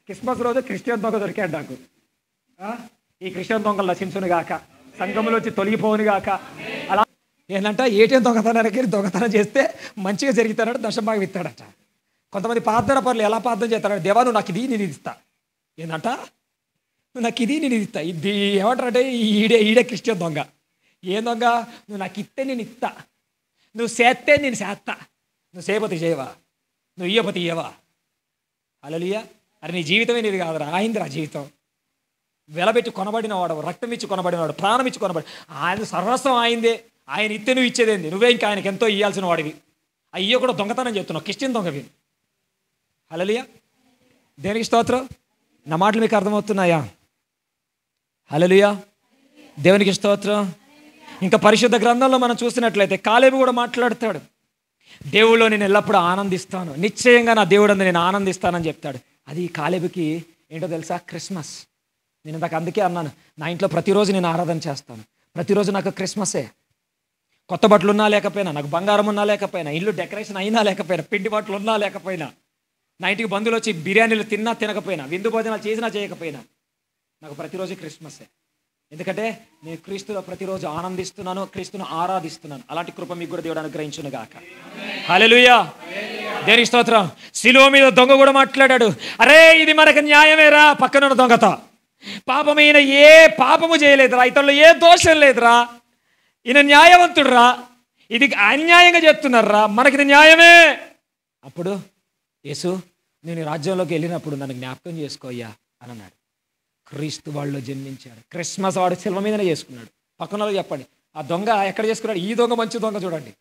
క్రిస్మస్ రోజు క్రిస్టియన్ దొంగ దొరికాడు నాకు. ఈ క్రిస్టియన్ దొంగలు నశించును గాక, సంఘములో వచ్చి తొలగిపోవును గాక. అలా ఏంటంటే ఏటీఎం దొంగతనానికి దొంగతనం చేస్తే మంచిగా జరుగుతాడట, దశంభాగం ఇస్తాడట. కొంతమంది ప్రార్థన పనులు ఎలా ప్రార్థన చేస్తాడు? దేవా, నువ్వు నాకు ఇది నేను ఇది ఇస్తా. ఏంటంట? నువ్వు నాకు ఇది నేను ఇది ఇస్తా. ఇది ఏమంటారంటే ఈడే క్రిస్టియన్ దొంగ. ఏం దొంగ? నువ్వు నాకు ఇస్తే నేను ఇస్తా, నువ్వు చేస్తే నేను చేస్తా, నువ్వు చేయపతి చేయవా, నువ్వు ఇయ్యపతి ఇయ్యవా. హల్లెలూయా. అరే నీ జీవితమే నీది కాదురా, ఆయిందిరా జీవితం. వెలబెట్టి కొనబడినవాడు, రక్తం ఇచ్చి కొనబడినవాడు, ప్రాణం ఇచ్చి కొనబడి, ఆయన సర్వస్వం ఆయిందే. ఆయన ఇస్తే నువ్వు ఇచ్చేదేంది? నువ్వే ఇంకా ఆయనకి ఎంతో ఇవ్వాల్సిన వాడివి. అయ్యో కూడా దొంగతనం చెప్తున్నావు, క్రిస్టియన్ దొంగవి. హల్లెలూయా. దేనికి స్తోత్రం. నా మాటలు మీకు అర్థమవుతున్నాయా? హల్లెలూయా. దేవునికి స్తోత్రం. ఇంకా పరిశుద్ధ గ్రంథంలో మనం చూసినట్లయితే కాలేబు కూడా మాట్లాడతాడు. దేవుళ్ళో నేను ఎల్లప్పుడూ ఆనందిస్తాను, నిశ్చయంగా నా దేవుడు అందు నేను ఆనందిస్తానని చెప్తాడు. అది కాలేబుకి ఏంటో తెలుసా? క్రిస్మస్. నేను ఇందాక అందుకే అన్నాను, నా ఇంట్లో ప్రతిరోజు నేను ఆరాధన చేస్తాను. ప్రతిరోజు నాకు క్రిస్మసే. కొత్త బట్టలు ఉన్నా లేకపోయినా, నాకు బంగారం ఉన్నా లేకపోయినా, ఇల్లు డెకరేషన్ అయినా లేకపోయినా, పిండి బట్టలు ఉన్నా లేకపోయినా, నా ఇంటికి బంధువులు వచ్చి బిర్యానీలు తిన్నా తినకపోయినా, విందు భోజనాలు చేసినా చేయకపోయినా, నాకు ప్రతిరోజు క్రిస్మసే. ఎందుకంటే నేను క్రీస్తులో ప్రతిరోజు ఆనందిస్తున్నాను, క్రీస్తును ఆరాధిస్తున్నాను. అలాంటి కృప మీకు కూడా దేవుడు అనుగ్రహించును గాక. హల్లెలూయా. దేనికి స్తోత్రం. శిలువ మీద దొంగ కూడా మాట్లాడాడు. అరే ఇది మనకు న్యాయమేరా, పక్కనున్న దొంగతో. పాపమైన ఏ పాపము చేయలేదురా, ఇతరులు ఏ దోషం లేదురా, ఈయన న్యాయవంతుడురా, ఇది అన్యాయంగా చెప్తున్నారా, మనకి న్యాయమే. అప్పుడు యేసు, నేను రాజ్యంలోకి వెళ్ళినప్పుడు నన్ను జ్ఞాపకం చేసుకోయ్యా అని అన్నాడు. క్రీస్తు వాళ్ళలో జన్మించాడు. క్రిస్మస్ వాడు శిల్వ మీదనే చేసుకున్నాడు. పక్కన చెప్పండి, ఆ దొంగ ఎక్కడ చేసుకున్నాడు? ఈ దొంగ మంచి దొంగ చూడండి.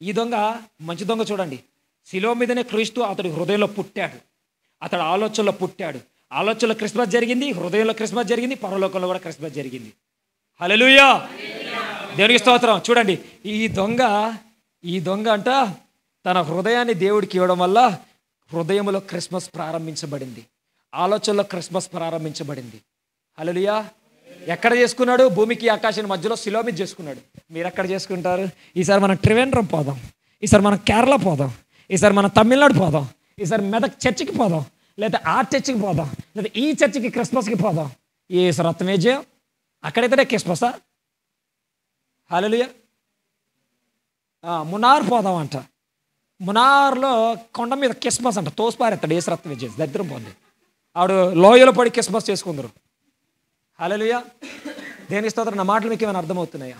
ఈ దొంగ మంచి దొంగ చూడండి. శిలువ మీదనే క్రీస్తు అతడి హృదయంలో పుట్టాడు, అతడు ఆలోచనలో పుట్టాడు. ఆలోచనలో క్రిస్మస్ జరిగింది, హృదయంలో క్రిస్మస్ జరిగింది, పరలోకంలో కూడా క్రిస్మస్ జరిగింది. హల్లెలూయా. దేవునికి స్తోత్రం. చూడండి, ఈ దొంగ అంట తన హృదయాన్ని దేవుడికి ఇవ్వడం వల్ల హృదయంలో క్రిస్మస్ ప్రారంభించబడింది, ఆలోచనలో క్రిస్మస్ ప్రారంభించబడింది. హల్లెలూయా. ఎక్కడ చేసుకున్నాడు? భూమికి ఆకాశాన్ని మధ్యలో శిలువ మీద చేసుకున్నాడు. మీరు ఎక్కడ చేసుకుంటారు? ఈసారి మనం త్రివేంద్రం పోదాం, ఈసారి మనం కేరళ పోదాం, ఈసారి మనం తమిళనాడు పోదాం, ఈసారి మెదక్ చర్చికి పోదాం, లేదా ఆ చర్చికి పోదాం, లేదా ఈ చర్చికి క్రిస్మస్కి పోదాం. ఏ రత్నమే జయం, అక్కడైతేనే క్రిస్మసా? హల్లెలూయా. మునార్ పోదాం అంట. మునార్లో కొండ మీద క్రిస్మస్ అంట, తోసిపారేస్తాడు ఏసురత్న విజయ్. దరిద్రం పోంది. ఆవిడ లోయలో పడి క్రిస్మస్ చేసుకుందరు. హల్లెలూయా. దేని స్తోత్రం. నా మాటలు మీకు ఏమైనా అర్థమవుతున్నాయా?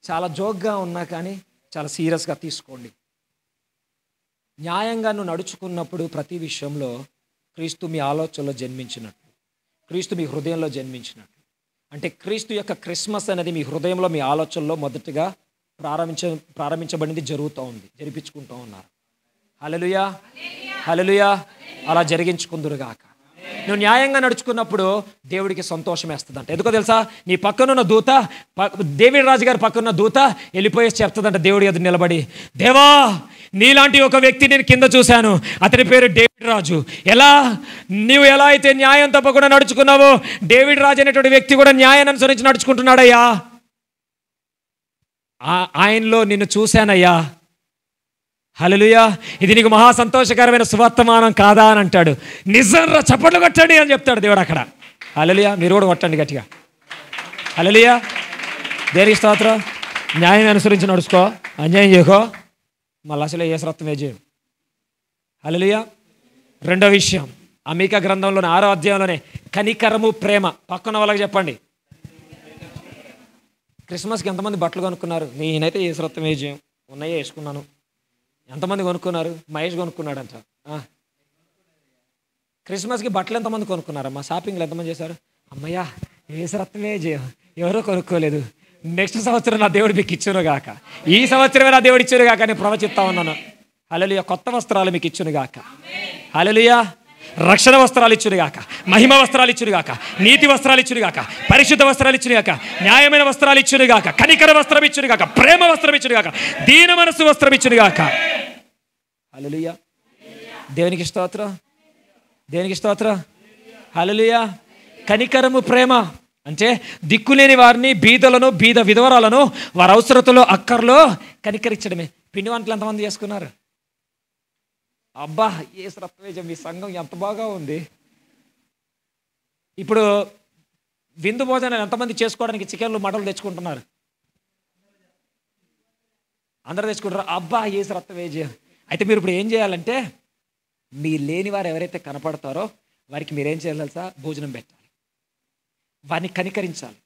చాలా జోక్గా ఉన్నా కానీ చాలా సీరియస్గా తీసుకోండి. న్యాయంగా నువ్వు నడుచుకున్నప్పుడు ప్రతి విషయంలో క్రీస్తు మీ ఆలోచనలో జన్మించినట్లు, క్రీస్తు మీ హృదయంలో జన్మించినట్లు. అంటే క్రీస్తు యొక్క క్రిస్మస్ అనేది మీ హృదయంలో, మీ ఆలోచనలో మొదటగా ప్రారంభించబడింది, జరుగుతూ ఉంది, జరిపించుకుంటూ ఉన్నారు. హల్లెలూయా. హల్లెలూయా. అలా జరిగించుకుందురుగాక. నువ్వు న్యాయంగా నడుచుకున్నప్పుడు దేవుడికి సంతోషం వేస్తుందంట. ఎందుకో తెలుసా? నీ పక్కనున్న దూత, డేవిడ్ రాజు గారి పక్కనున్న దూత వెళ్ళిపోయేసి చెప్తుందంట దేవుడి ఎదురు నిలబడి, దేవా నీలాంటి ఒక వ్యక్తి నేను కింద చూశాను, అతని పేరు డేవిడ్ రాజు. నీవు ఎలా అయితే న్యాయం తప్పకుండా నడుచుకున్నావో డేవిడ్ రాజు అనేటువంటి వ్యక్తి కూడా న్యాయాన్ని అనుసరించి నడుచుకుంటున్నాడయ్యా. ఆయనలో నిన్ను చూశానయ్యా. హల్లెలూయా. ఇది నీకు మహా సంతోషకరమైన సువర్తమానం కాదా అని అంటాడు. నిజంగా చప్పట్లు కొట్టండి అని చెప్తాడు దేవుడు అక్కడ. హల్లెలూయా. మీరు కూడా కొట్టండి గట్టిగా. హల్లెలూయా. దేనికి స్తోత్రం. న్యాయం అనుసరించి నడుచుకో, అన్యాయం చేయకో, మళ్ళీ అసలు ఏ శ్రత్వం చేయు. హల్లెలూయా. రెండో విషయం, మీకా గ్రంథంలోని 6వ అధ్యాయంలోనే కనికరము ప్రేమ. పక్కన వాళ్ళకి చెప్పండి. క్రిస్మస్కి ఎంతమంది బట్టలు కొనుక్కున్నారు? నేనైతే ఏ శ్రత్వం చేయు, ఉన్నాయే వేసుకున్నాను. ఎంతమంది కొనుక్కున్నారు? మహేష్ కొనుక్కున్నాడంట. క్రిస్మస్కి బట్టలు ఎంతమంది కొనుక్కున్నారు? మా షాపింగ్లు ఎంతమంది చేశారు? అమ్మయ్యా ఏ శ్రత్వమే చేయ, ఎవరో కొనుక్కోలేదు. నెక్స్ట్ సంవత్సరం నా దేవుడు మీకు ఇచ్చును గాక, ఈ సంవత్సరమే నా దేవుడు ఇచ్చును గాక నేను ప్రవచిస్తా ఉన్నాను. హల్లెలూయా. కొత్త వస్త్రాలు మీకు ఇచ్చును గాక. హల్లెలూయా. రక్షణ వస్త్రాలు ఇచ్చునుగాక, మహిమ వస్త్రాలు ఇచ్చునుగాక, నీతి వస్త్రాలు ఇచ్చునుగాక, పరిశుద్ధ వస్త్రాలు ఇచ్చునుగాక, న్యాయమైన వస్త్రాలు ఇచ్చునుగాక, కనికర వస్త్రం ఇచ్చునుగాక, ప్రేమ వస్త్రం ఇచ్చునుగాక, దీన మనస్సు వస్త్రం ఇచ్చునుగాక. హల్లెలూయా. దేవునికి స్తోత్రం. దేవునికి స్తోత్రం. హల్లెలూయా. కనికరము ప్రేమ అంటే దిక్కులేని వారిని, బీదలను, బీద విధవరాలను వారి అవసరతలో అక్కర్లో కనికరించడమే. పిండి వంటలు ఎంతమంది చేసుకున్నారు? అబ్బా ఏ శ్రత్వేజం, మీ సంఘం ఎంత బాగా ఉంది. ఇప్పుడు విందు భోజనాలు ఎంతమంది చేసుకోవడానికి చికెన్లు మటన్లు తెచ్చుకుంటున్నారు? అందరూ తెచ్చుకుంటారు. అబ్బా ఏ శ్రత్వేజం. అయితే మీరు ఇప్పుడు ఏం చేయాలంటే, మీ లేని వారు ఎవరైతే కనపడతారో వారికి మీరేం చేయాలి తెలుసా? భోజనం పెట్టాలి, వారిని కనికరించాలి,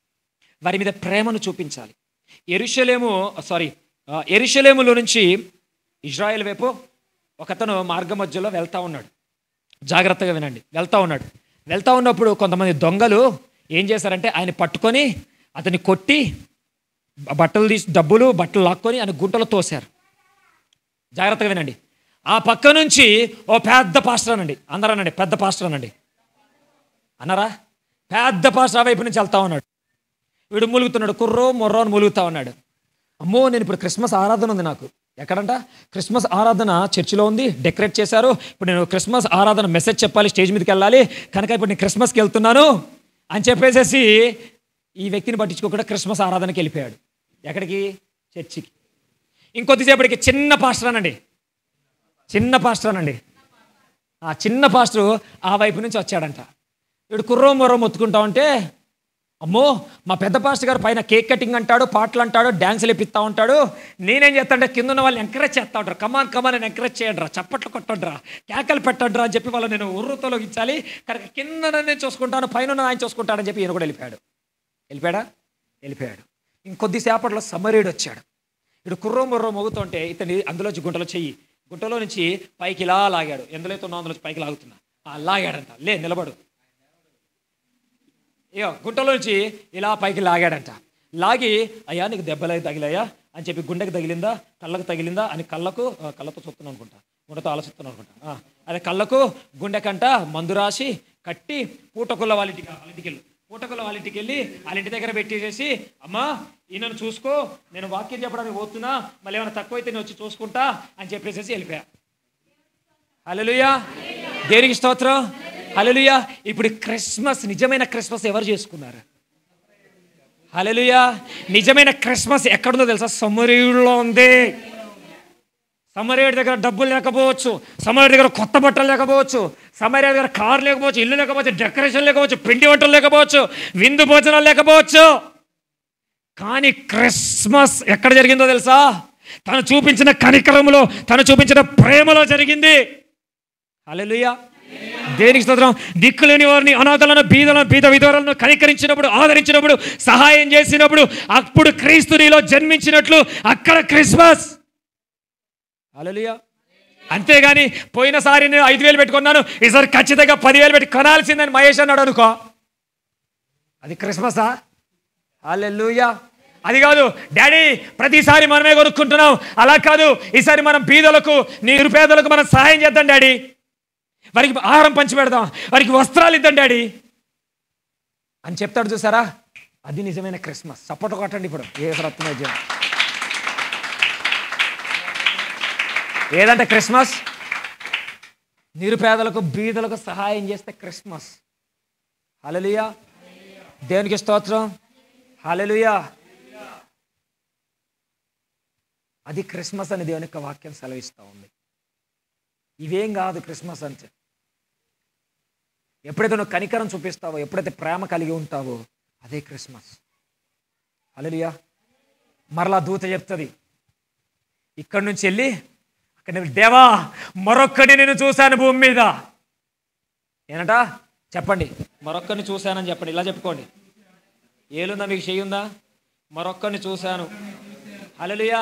వారి మీద ప్రేమను చూపించాలి. యెరూషలేములో నుంచి ఇజ్రాయెల్ వైపు ఒకతను మార్గ మధ్యలో వెళ్తూ ఉన్నాడు. జాగ్రత్తగా వినండి. వెళ్తూ ఉన్నప్పుడు కొంతమంది దొంగలు ఏం చేశారంటే ఆయన పట్టుకొని అతన్ని కొట్టి బట్టలు బట్టలు లాక్కొని ఆయన గుంటలో తోశారు. జాగ్రత్తగా వినండి. ఆ పక్క నుంచి ఓ పెద్ద పాస్టర్ అనండి, అందరూ అనండి పెద్ద పాస్టర్ అనండి, అన్నారా? పెద్ద పాస్టర్ వైపు నుంచి వెళ్తా ఉన్నాడు. వీడు మూలుగుతున్నాడు, కుర్రో మొర్రో అని మూలుగుతా ఉన్నాడు. అమ్మో నేను ఇప్పుడు క్రిస్మస్ ఆరాధన ఉంది నాకు. ఎక్కడంట? క్రిస్మస్ ఆరాధన చర్చిలో ఉంది, డెకరేట్ చేశారు. ఇప్పుడు నేను క్రిస్మస్ ఆరాధన మెసేజ్ చెప్పాలి, స్టేజ్ మీదకి వెళ్ళాలి, కనుక ఇప్పుడు నేను క్రిస్మస్కి వెళ్తున్నాను అని చెప్పేసేసి ఈ వ్యక్తిని పట్టించుకోకుండా క్రిస్మస్ ఆరాధనకి వెళ్ళిపోయాడు. ఎక్కడికి? చర్చికి. ఇంకొద్దిసేపటికి చిన్న పాస్టర్ అనండి ఆ చిన్న పాస్టర్ ఆ వైపు నుంచి వచ్చాడంట. వీడు కుర్రో మొర్రో మొత్తుకుంటా ఉంటే, అమ్మో మా పెద్ద పాస్టర్ గారు పైన కేక్ కటింగ్ అంటాడు, పాటలు అంటాడు, డ్యాన్సులు ఇప్పిస్తూ ఉంటాడు. నేనేం చేస్తానంటే కింద ఉన్న వాళ్ళని ఎంకరేజ్ చేస్తూ ఉంటారు. కమాన్ నేను ఎంకరేజ్ చేయండి రా, చప్పట్లు కొట్టండిరా, కేకలు పెట్టండిరా అని చెప్పి వాళ్ళు నేను ఉర్రుతోలోగించాలి. కనుక కింద నేను చూసుకుంటాను, పైన ఆయన చూసుకుంటాడని చెప్పి ఈయన కూడా వెళ్ళిపోయాడు. ఇంకొద్దిసేపట్లో సమరీయుడు వచ్చాడు. ఇటు కుర్రో మొర్రో మొగుతుంటే ఇతని అందులోంచి గుంటలో నుంచి పైకి ఇలా లాగాడు. ఎందులో ఉన్నా అందులోంచి పైకి లాగుతున్నా లాగాడంట. నిలబడు. గుంటలో నుంచి ఇలా పైకి లాగాడంట. లాగి అయ్యా నీకు దెబ్బలు తగిలాయా అని చెప్పి గుండెకి తగిలిందా, కళ్ళకు తగిలిందా అని కళ్ళతో చూస్తున్నాను అనుకుంటా, గుండెతో ఆలోచిస్తున్నాను అనుకుంటా. అదే కళ్ళకు గుండెకంట మందు రాసి కట్టి పూటకుల వాళ్ళ ఇంటికి వెళ్ళి వాళ్ళ ఇంటి దగ్గర పెట్టేసేసి, అమ్మా ఈయనను చూసుకో, నేను వాక్యం చెప్పడానికి పోతున్నా, మళ్ళీ ఏమైనా తక్కువైతే నేను వచ్చి చూసుకుంటా అని చెప్పేసేసి వెళ్ళిపోయా. హల్లెలూయా. దేనికి స్తోత్రం. హల్లెలూయా. ఇప్పుడు క్రిస్మస్, నిజమైన క్రిస్మస్ ఎవరు చేసుకున్నారు? హల్లెలూయా. నిజమైన క్రిస్మస్ ఎక్కడుందో తెలుసా? సమరయుడిలో ఉంది. సమరయుడి దగ్గర డబ్బులు లేకపోవచ్చు, సమరయుడి దగ్గర కొత్త బట్టలు లేకపోవచ్చు, సమరయుడి దగ్గర కారు లేకపోవచ్చు, ఇల్లు లేకపోవచ్చు, డెకరేషన్ లేకపోవచ్చు, పిండి వంటలు లేకపోవచ్చు, విందు భోజనాలు లేకపోవచ్చు. కానీ క్రిస్మస్ ఎక్కడ జరిగిందో తెలుసా? తను చూపించిన కనికరములో, తను చూపించిన ప్రేమలో జరిగింది. హల్లెలూయా. దేనికి స్తోత్రం. దిక్కులేని వారిని, అనాథలను, బీద విధవరాలను కనికరించినప్పుడు, ఆదరించినప్పుడు, సహాయం చేసినప్పుడు, అప్పుడు క్రీస్తు నీలో జన్మించినట్లు అక్కడ క్రిస్మస్. హల్లెలూయా. అంతేగాని పోయినసారి నేను 5,000 పెట్టుకున్నాను, ఈసారి ఖచ్చితంగా 10,000 పెట్టి కొనాల్సిందని మహేష్ అన్నాడు అనుకో, అది క్రిస్మసా? హల్లెలూయా. అది కాదు డాడీ, ప్రతిసారి మనమే కొనుక్కుంటున్నాం, అలా కాదు, ఈసారి మనం బీదలకు, నిరుపేదలకు మనం సహాయం చేద్దాం డాడీ. వారికి ఆహారం పంచి పెడదాం, వారికి వస్త్రాలు ఇద్దాం డాడీ అని చెప్తాడు చూసారా, అది నిజమైన క్రిస్మస్. సపోర్ట్ కొట్టండి ఇప్పుడు ఏ రత్నోద్యమం. ఏదంటే క్రిస్మస్, నిరుపేదలకు బీదలకు సహాయం చేస్తే క్రిస్మస్. హల్లెలూయా, దేవునికి స్తోత్రం. హల్లెలూయా, అది క్రిస్మస్ అని దేవుని యొక్క వాక్యం సెలవిస్తూ ఉంది. ఇవేం కాదు క్రిస్మస్ అంటే. ఎప్పుడైతే నువ్వు కనికరం చూపిస్తావో, ఎప్పుడైతే ప్రేమ కలిగి ఉంటావో, అదే క్రిస్మస్. హల్లెలూయా. మరలా దూత చెప్తుంది, ఇక్కడి నుంచి వెళ్ళి అక్కడ, దేవా మరొక్కడిని నేను చూశాను భూమి మీద. ఏనంట చెప్పండి, మరొక్కడిని చూశానని చెప్పండి. ఇలా చెప్పుకోండి. ఏలుందా మీకు, చెయ్యుందా? మరొక్కడిని చూశాను. హల్లెలూయా,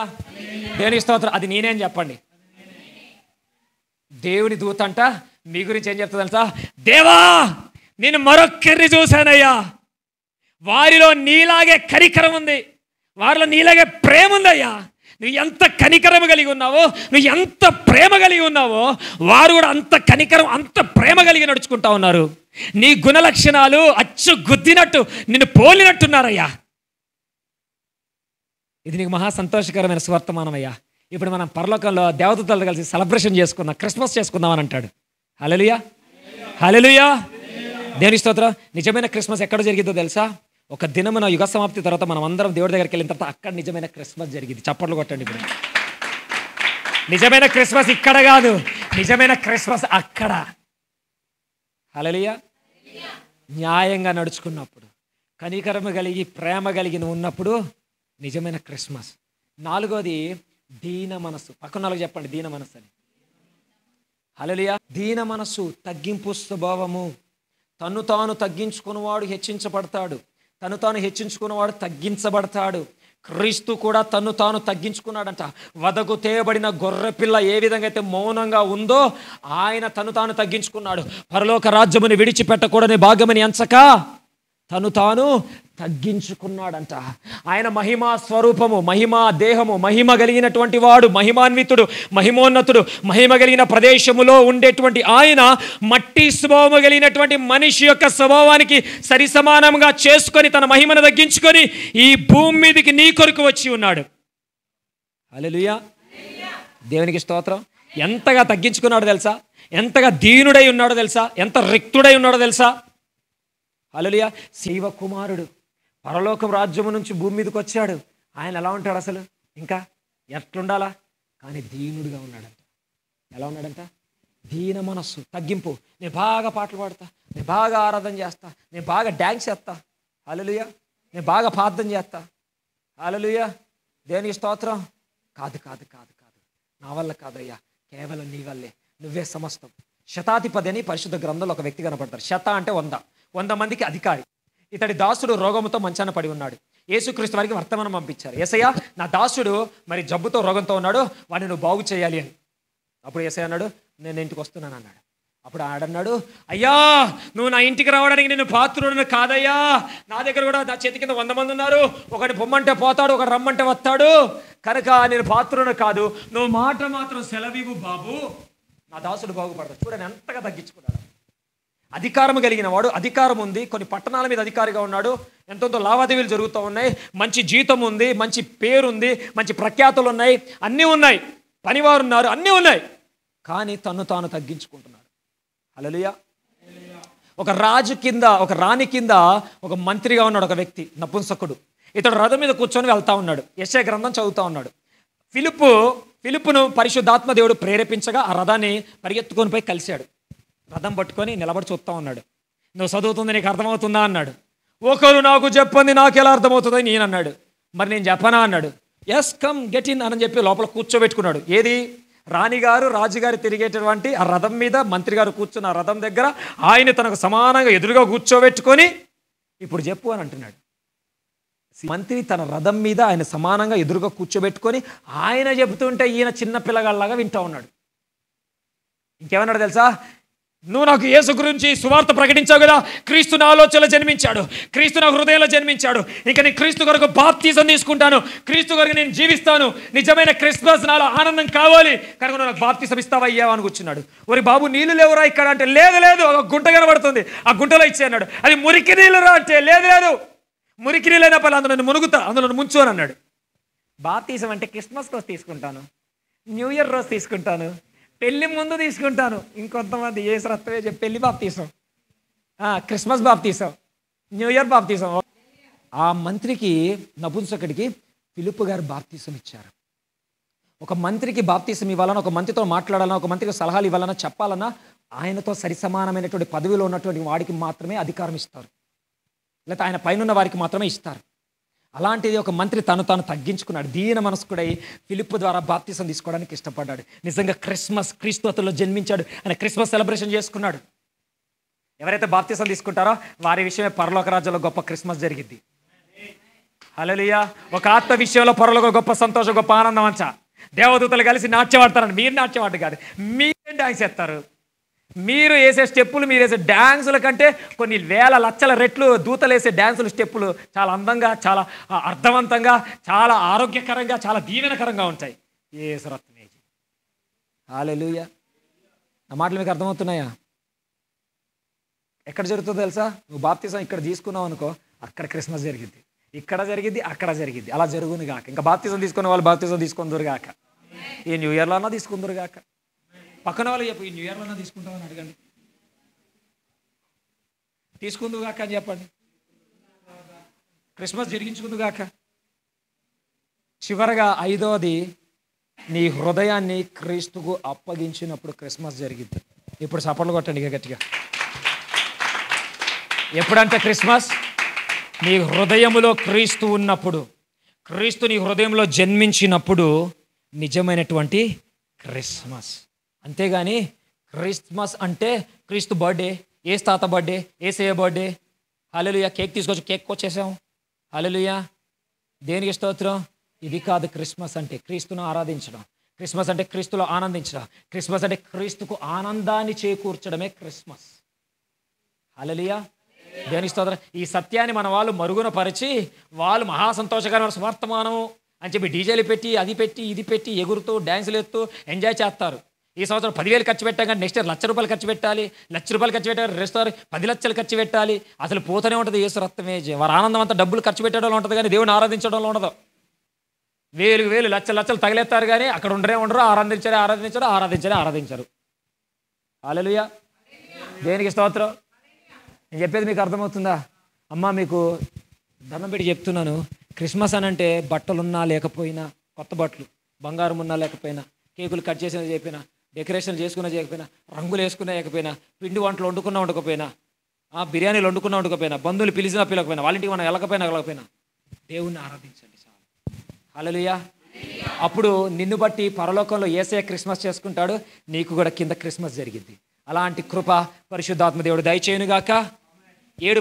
దేవునికి స్తోత్రం. అది నేనేం చెప్పండి. దేవుని దూత అంట మీ గురించి ఏం చెప్తుంది తెలుసా? దేవా నేను మరొక్కరిని చూశానయ్యా, వారిలో నీలాగే కనికరం ఉంది, వారిలో నీలాగే ప్రేమ ఉందయ్యా. నువ్వు ఎంత కనికరం కలిగి ఉన్నావో, నువ్వు ఎంత ప్రేమ కలిగి ఉన్నావో, వారు కూడా అంత కనికరం అంత ప్రేమ కలిగి నడుచుకుంటా ఉన్నారు. నీ గుణలక్షణాలు అచ్చు గుద్దినట్టు నిన్ను పోలినట్టున్నారయ్యా. ఇది నీకు మహా సంతోషకరమైన స్వర్తమానమయ్యా. ఇప్పుడు మనం పరలోకంలో దేవదూతలతో కలిసి సెలబ్రేషన్ చేసుకుందాం, క్రిస్మస్ చేసుకుందాం అని అంటాడు. హల్లెలూయా, హల్లెలూయా, దేవుని స్తోత్రం. నిజమైన క్రిస్మస్ ఎక్కడ జరిగిందో తెలుసా? ఒక దినమున యుగ సమాప్తి తర్వాత మనం అందరం దేవుడి దగ్గరికి వెళ్ళిన తర్వాత అక్కడ నిజమైన క్రిస్మస్ జరిగింది. చప్పట్లు కొట్టండి ఇప్పుడు. నిజమైన క్రిస్మస్ ఇక్కడ కాదు, నిజమైన క్రిస్మస్ అక్కడ. హల్లెలూయా. న్యాయంగా నడుచుకున్నప్పుడు, కనికరమ కలిగి ప్రేమ కలిగి ఉన్నప్పుడు నిజమైన క్రిస్మస్. నాలుగోది దీన మనసు. పక్కన చెప్పండి, దీన మనసు అని. హల్లెలూయా. దీన మనసు, తగ్గింపు స్వభావము. తను తాను తగ్గించుకున్నవాడు హెచ్చించబడతాడు, తను తాను హెచ్చించుకున్నవాడు తగ్గించబడతాడు. క్రీస్తు కూడా తను తాను తగ్గించుకున్నాడంట. వదకు తేయబడిన గొర్రెపిల్ల ఏ విధంగా అయితే మౌనంగా ఉందో, ఆయన తను తాను తగ్గించుకున్నాడు. పరలోక రాజ్యముని విడిచిపెట్టకూడని భాగ్యమని ఎంచక తను తాను తగ్గించుకున్నాడంట. ఆయన మహిమా స్వరూపము, మహిమా దేహము, మహిమ కలిగినటువంటి వాడు, మహిమాన్వితుడు, మహిమోన్నతుడు. మహిమ కలిగిన ప్రదేశములో ఉండేటువంటి ఆయన మట్టి స్వభావము కలిగినటువంటి మనిషి యొక్క స్వభావానికి సరి సమానంగా చేసుకొని తన మహిమను తగ్గించుకొని ఈ భూమి మీదకి నీ కొరకు వచ్చి ఉన్నాడు. హల్లెలూయా, దేవునికి స్తోత్రం. ఎంతగా తగ్గించుకున్నాడో తెలుసా? ఎంతగా దీనుడై ఉన్నాడో తెలుసా? ఎంత రిక్తుడై ఉన్నాడో తెలుసా? హల్లెలూయా. శివకుమారుడు పరలోకం రాజ్యము నుంచి భూమి మీదకి వచ్చాడు. ఆయన ఎలా ఉంటాడు అసలు? ఇంకా ఎట్లుండాలా? కానీ దీనుడుగా ఉన్నాడంట. ఎలా ఉన్నాడంట? దీన మనస్సు, తగ్గింపు. నేను బాగా పాటలు పాడతా, నేను బాగా ఆరాధన చేస్తా, నేను బాగా డ్యాన్స్ చేస్తా. హల్లెలూయా. నేను బాగా ప్రార్థన చేస్తా. హల్లెలూయా, దేవునికి స్తోత్రం. కాదు కాదు కాదు కాదు, నా వల్ల కాదయ్యా, కేవలం నీ వల్లే, నువ్వే సమస్తం. శతాధిపతి అని పరిశుద్ధ గ్రంథంలో ఒక వ్యక్తి కనపడతారు. శత అంటే 100 మందికి అధికారి. ఇతడి దాసుడు రోగముతో మంచాన పడి ఉన్నాడు. యేసుక్రీస్తు వారికి వర్తమానం పంపించారు. యేసయ్య, నా దాసుడు మరి జబ్బుతో రోగంతో ఉన్నాడు, వాడిని నువ్వు బాగు చేయాలి అని. అప్పుడు యేసయ్య అన్నాడు, నేను ఇంటికి వస్తున్నాను అన్నాడు. అప్పుడు ఆడన్నాడు, అయ్యా నువ్వు నా ఇంటికి రావడానికి నేను పాత్రుడిని కాదయ్యా, నా దగ్గర కూడా నా చేతి కింద 100 మంది ఉన్నారు, ఒకటి పొమ్మంటే పోతాడు, ఒకటి రమ్మంటే వస్తాడు, కనుక నేను పాత్రుడిని కాదు, నువ్వు మాట మాత్రం సెలవివు బాబు, నా దాసుడు బాగుపడతాడు. చూడని ఎంతగా తగ్గించుకున్నాడు. అధికారం కలిగిన వాడు, అధికారం ఉంది, కొన్ని పట్టణాల మీద అధికారిగా ఉన్నాడు, ఎంతో లావాదేవీలు జరుగుతూ ఉన్నాయి, మంచి జీతం ఉంది, మంచి పేరుంది, మంచి ప్రఖ్యాతులు ఉన్నాయి, అన్నీ ఉన్నాయి, పనివారు ఉన్నారు, అన్నీ ఉన్నాయి. కానీ తను తాను తగ్గించుకుంటున్నాడు. హల్లెలూయా. ఒక రాజు కింద, ఒక రాణి కింద ఒక మంత్రిగా ఉన్నాడు ఒక వ్యక్తి, నపుంసకుడు. ఇతడు రథం మీద కూర్చొని వెళ్తా ఉన్నాడు, యెషయా గ్రంథం చదువుతా ఉన్నాడు. ఫిలిప్పును పరిశుద్ధాత్మ దేవుడు ప్రేరేపించగా ఆ రథాన్ని పరిగెత్తుకొని పోయి కలిశాడు. రథం పట్టుకొని నిలబడి చూస్తూ ఉన్నాడు. నువ్వు చదువుతుంది నీకు అర్థమవుతుందా అన్నాడు. ఒకరు నాకు చెప్పండి, నాకు ఎలా అర్థమవుతుందని నేను అన్నాడు. మరి నేను చెప్పనా అన్నాడు. ఎస్ కమ్ గెట్ ఇన్ అని చెప్పి లోపల కూర్చోబెట్టుకున్నాడు. ఏది? రాణిగారు రాజుగారు తిరిగేటటువంటి ఆ రథం మీద మంత్రి గారు కూర్చున్న ఆ రథం దగ్గర ఆయన తనకు సమానంగా ఎదురుగా కూర్చోబెట్టుకొని ఇప్పుడు చెప్పు అని అంటున్నాడు. మంత్రి తన రథం మీద ఆయన సమానంగా ఎదురుగా కూర్చోబెట్టుకొని ఆయన చెబుతుంటే ఈయన చిన్న పిల్లగాళ్ళలాగా వింటూ ఉన్నాడు. ఇంకేమన్నాడు తెలుసా? నువ్వు నాకు యేసు గురించి సువార్త ప్రకటించావు కదా, క్రీస్తు నా ఆలోచనలో జన్మించాడు, క్రీస్తు నా హృదయంలో జన్మించాడు, ఇంకా నేను క్రీస్తు కొరకు బాప్తిజం తీసుకుంటాను, క్రీస్తు కొరకు నేను జీవిస్తాను, నిజమైన క్రిస్మస్ నాలో ఆనందం కావాలి కనుక నువ్వు నాకు బాప్తిజం ఇస్తావా అయ్యావా అని కూర్చున్నాడు. ఒరి బాబు నీళ్ళు లేవురా ఇక్కడ అంటే, లేదు లేదు ఒక గుంట కనబడుతుంది, ఆ గుంటలో ఇచ్చే అన్నాడు. అది మురికి నీళ్ళురా అంటే, లేదు లేదు మురికి నీళ్ళైనా పర్లేదు అందులో నేను మునుగుతా, అందులో ముంచు అని అన్నాడు. బాప్తిజం అంటే క్రిస్మస్ రోజు తీసుకుంటాను, న్యూ ఇయర్ రోజు తీసుకుంటాను, పెళ్లి ముందు తీసుకుంటాను. ఇంకొంతమంది యేసు రక్తమే చెప్పి పెళ్లి baptism, Christmas baptism, new year baptism. ఆ మంత్రికి నపుంసకుడికి ఫిలిప్పు గారు బాప్తీసం ఇచ్చారు. ఒక మంత్రికి బాప్తీసం ఇవ్వాలన్నా, ఒక మంత్రితో మాట్లాడాలన్నా, ఒక మంత్రికి సలహాలు ఇవ్వాలన్నా, చెప్పాలన్నా ఆయనతో సరిసమానమైనటువంటి పదవిలో ఉన్నటువంటి వాడికి మాత్రమే అధికారం ఇస్తారు, లేకపోతే ఆయన పైన వారికి మాత్రమే ఇస్తారు. అలాంటిది ఒక మంత్రి తను తాను తగ్గించుకున్నాడు, దీన మనస్కుడై ఫిలిప్పు ద్వారా బాప్తీసం తీసుకోవడానికి ఇష్టపడ్డాడు. నిజంగా క్రిస్మస్, క్రీస్తు అతనిలో జన్మించాడు, ఆయన క్రిస్మస్ సెలబ్రేషన్ చేసుకున్నాడు. ఎవరైతే బాప్తీసం తీసుకుంటారో వారి విషయమే పరలోక రాజ్యంలో గొప్ప క్రిస్మస్ జరిగిద్ది. హల్లెలూయా. ఒక ఆత్మ విషయంలో పరలోక గొప్ప సంతోషం, గొప్ప ఆనందం అంచ. దేవదూతలు కలిసి నాట్యం ఆడతారండి, మీరు నాట్యం ఆడు కాదు, మీరేం డాన్స్ చేస్తారు. మీరు వేసే స్టెప్పులు, మీరు వేసే డ్యాన్సుల కంటే కొన్ని వేల లక్షల రెట్లు దూతలు వేసే డ్యాన్సులు, స్టెప్పులు చాలా అందంగా, చాలా అర్థవంతంగా, చాలా ఆరోగ్యకరంగా, చాలా దీవెనకరంగా ఉంటాయి. యేసు రక్తమే. హల్లెలూయా. నా మాటలు మీకు అర్థమవుతున్నాయా? ఎక్కడ జరుగుతుందో తెలుసా? నువ్వు బాప్తిజం ఇక్కడ తీసుకున్నావు అనుకో, అక్కడ క్రిస్మస్ జరిగిద్ది, ఇక్కడ జరిగిద్ది, అక్కడ జరిగిద్ది. అలా జరుగును గాక. ఇంకా బాప్తిజం తీసుకునే వాళ్ళు బాప్తిజం తీసుకుందరు గాక, ఈ న్యూ ఇయర్లో అన్నా తీసుకుందరు గాక. పక్కన వాళ్ళు చెప్పు, ఈ న్యూ ఇయర్లో తీసుకుంటామని అడగండి, తీసుకుందు గాక అని చెప్పండి, క్రిస్మస్ జరిగించుకుందు గాక. చివరగా ఐదోది, నీ హృదయాన్ని క్రీస్తుకు అప్పగించినప్పుడు క్రిస్మస్ జరిగింది. ఇప్పుడు చప్పట్లు కొట్టండి గట్టిగా. ఎప్పుడంటే క్రిస్మస్ నీ హృదయములో క్రీస్తు ఉన్నప్పుడు, క్రీస్తు నీ హృదయంలో జన్మించినప్పుడు నిజమైనటువంటి క్రిస్మస్. అంతేగాని క్రిస్మస్ అంటే క్రీస్తు బర్త్డే, ఏసు తాత బర్త్డే, ఏసయ్య బర్త్డే, హల్లెలూయా, కేక్ తీసుకొచ్చి కేక్ వచ్చేసాం, హల్లెలూయా, దేనికి స్తోత్రం. ఇది కాదు క్రిస్మస్ అంటే. క్రీస్తును ఆరాధించడం, క్రిస్మస్ అంటే క్రీస్తులో ఆనందించడం, క్రిస్మస్ అంటే క్రీస్తుకు ఆనందాన్ని చేకూర్చడమే క్రిస్మస్. హల్లెలూయా, దేనికి స్తోత్రం. ఈ సత్యాన్ని మన వాళ్ళు మరుగున పరిచి, వాళ్ళు మహాసంతోషకరమైన స్వర్తమానం అని చెప్పి డీజేలు పెట్టి, అది పెట్టి, ఇది పెట్టి, ఎగురుతూ డ్యాన్సులు ఎత్తూ ఎంజాయ్ చేస్తారు. ఈ సంవత్సరం 10,000 ఖర్చు పెట్టాం కానీ నెక్స్ట్ ఇయర్ ₹1,00,000 ఖర్చు పెట్టాలి, ₹1,00,000 ఖర్చు పెట్టాలి, రెస్టారెంట్ 10 లక్షలు ఖర్చు పెట్టాలి. అసలు పోతూనే ఉంటుంది యేసు రక్తమే. వారి ఆనందం అంతా డబ్బులు ఖర్చు పెట్టడంలో ఉంటుంది కానీ దేవుని ఆరాధించడంలో ఉండదు. వేలు లక్షలు తగిలేస్తారు కానీ అక్కడ ఉండరు, ఆరాధించరు. హల్లెలూయా, దేనికి స్తోత్రం. నేను చెప్పేది మీకు అర్థమవుతుందా? అమ్మ మీకు దండం పెట్టి చెప్తున్నాను, క్రిస్మస్ అని అంటే బట్టలున్నా లేకపోయినా, కొత్త బట్టలు, బంగారం ఉన్నా లేకపోయినా, కేకులు కట్ చేసినా చేయకపోయినా, డెకరేషన్ చేసుకున్నా చేయకపోయినా, రంగులు వేసుకున్నా లేకపోయినా, పిండి వంటలు వండుకున్నా వండుకపోయినా, బిర్యానీలు వండుకున్నా వండుకపోయినా, బంధువులు పిలిచినా పిలకపోయినా, వాళ్ళ ఇంటికి మనం వెళ్ళకపోయినా దేవుణ్ణి ఆరాధించండి చాలు. హల్లెలూయా. అప్పుడు నిన్ను బట్టి పరలోకంలో యేసయ్య క్రిస్మస్ చేసుకుంటాడు, నీకు కూడా కింద క్రిస్మస్ జరిగింది. అలాంటి కృప పరిశుద్ధాత్మ దేవుడు దయచేయునుగాక. 7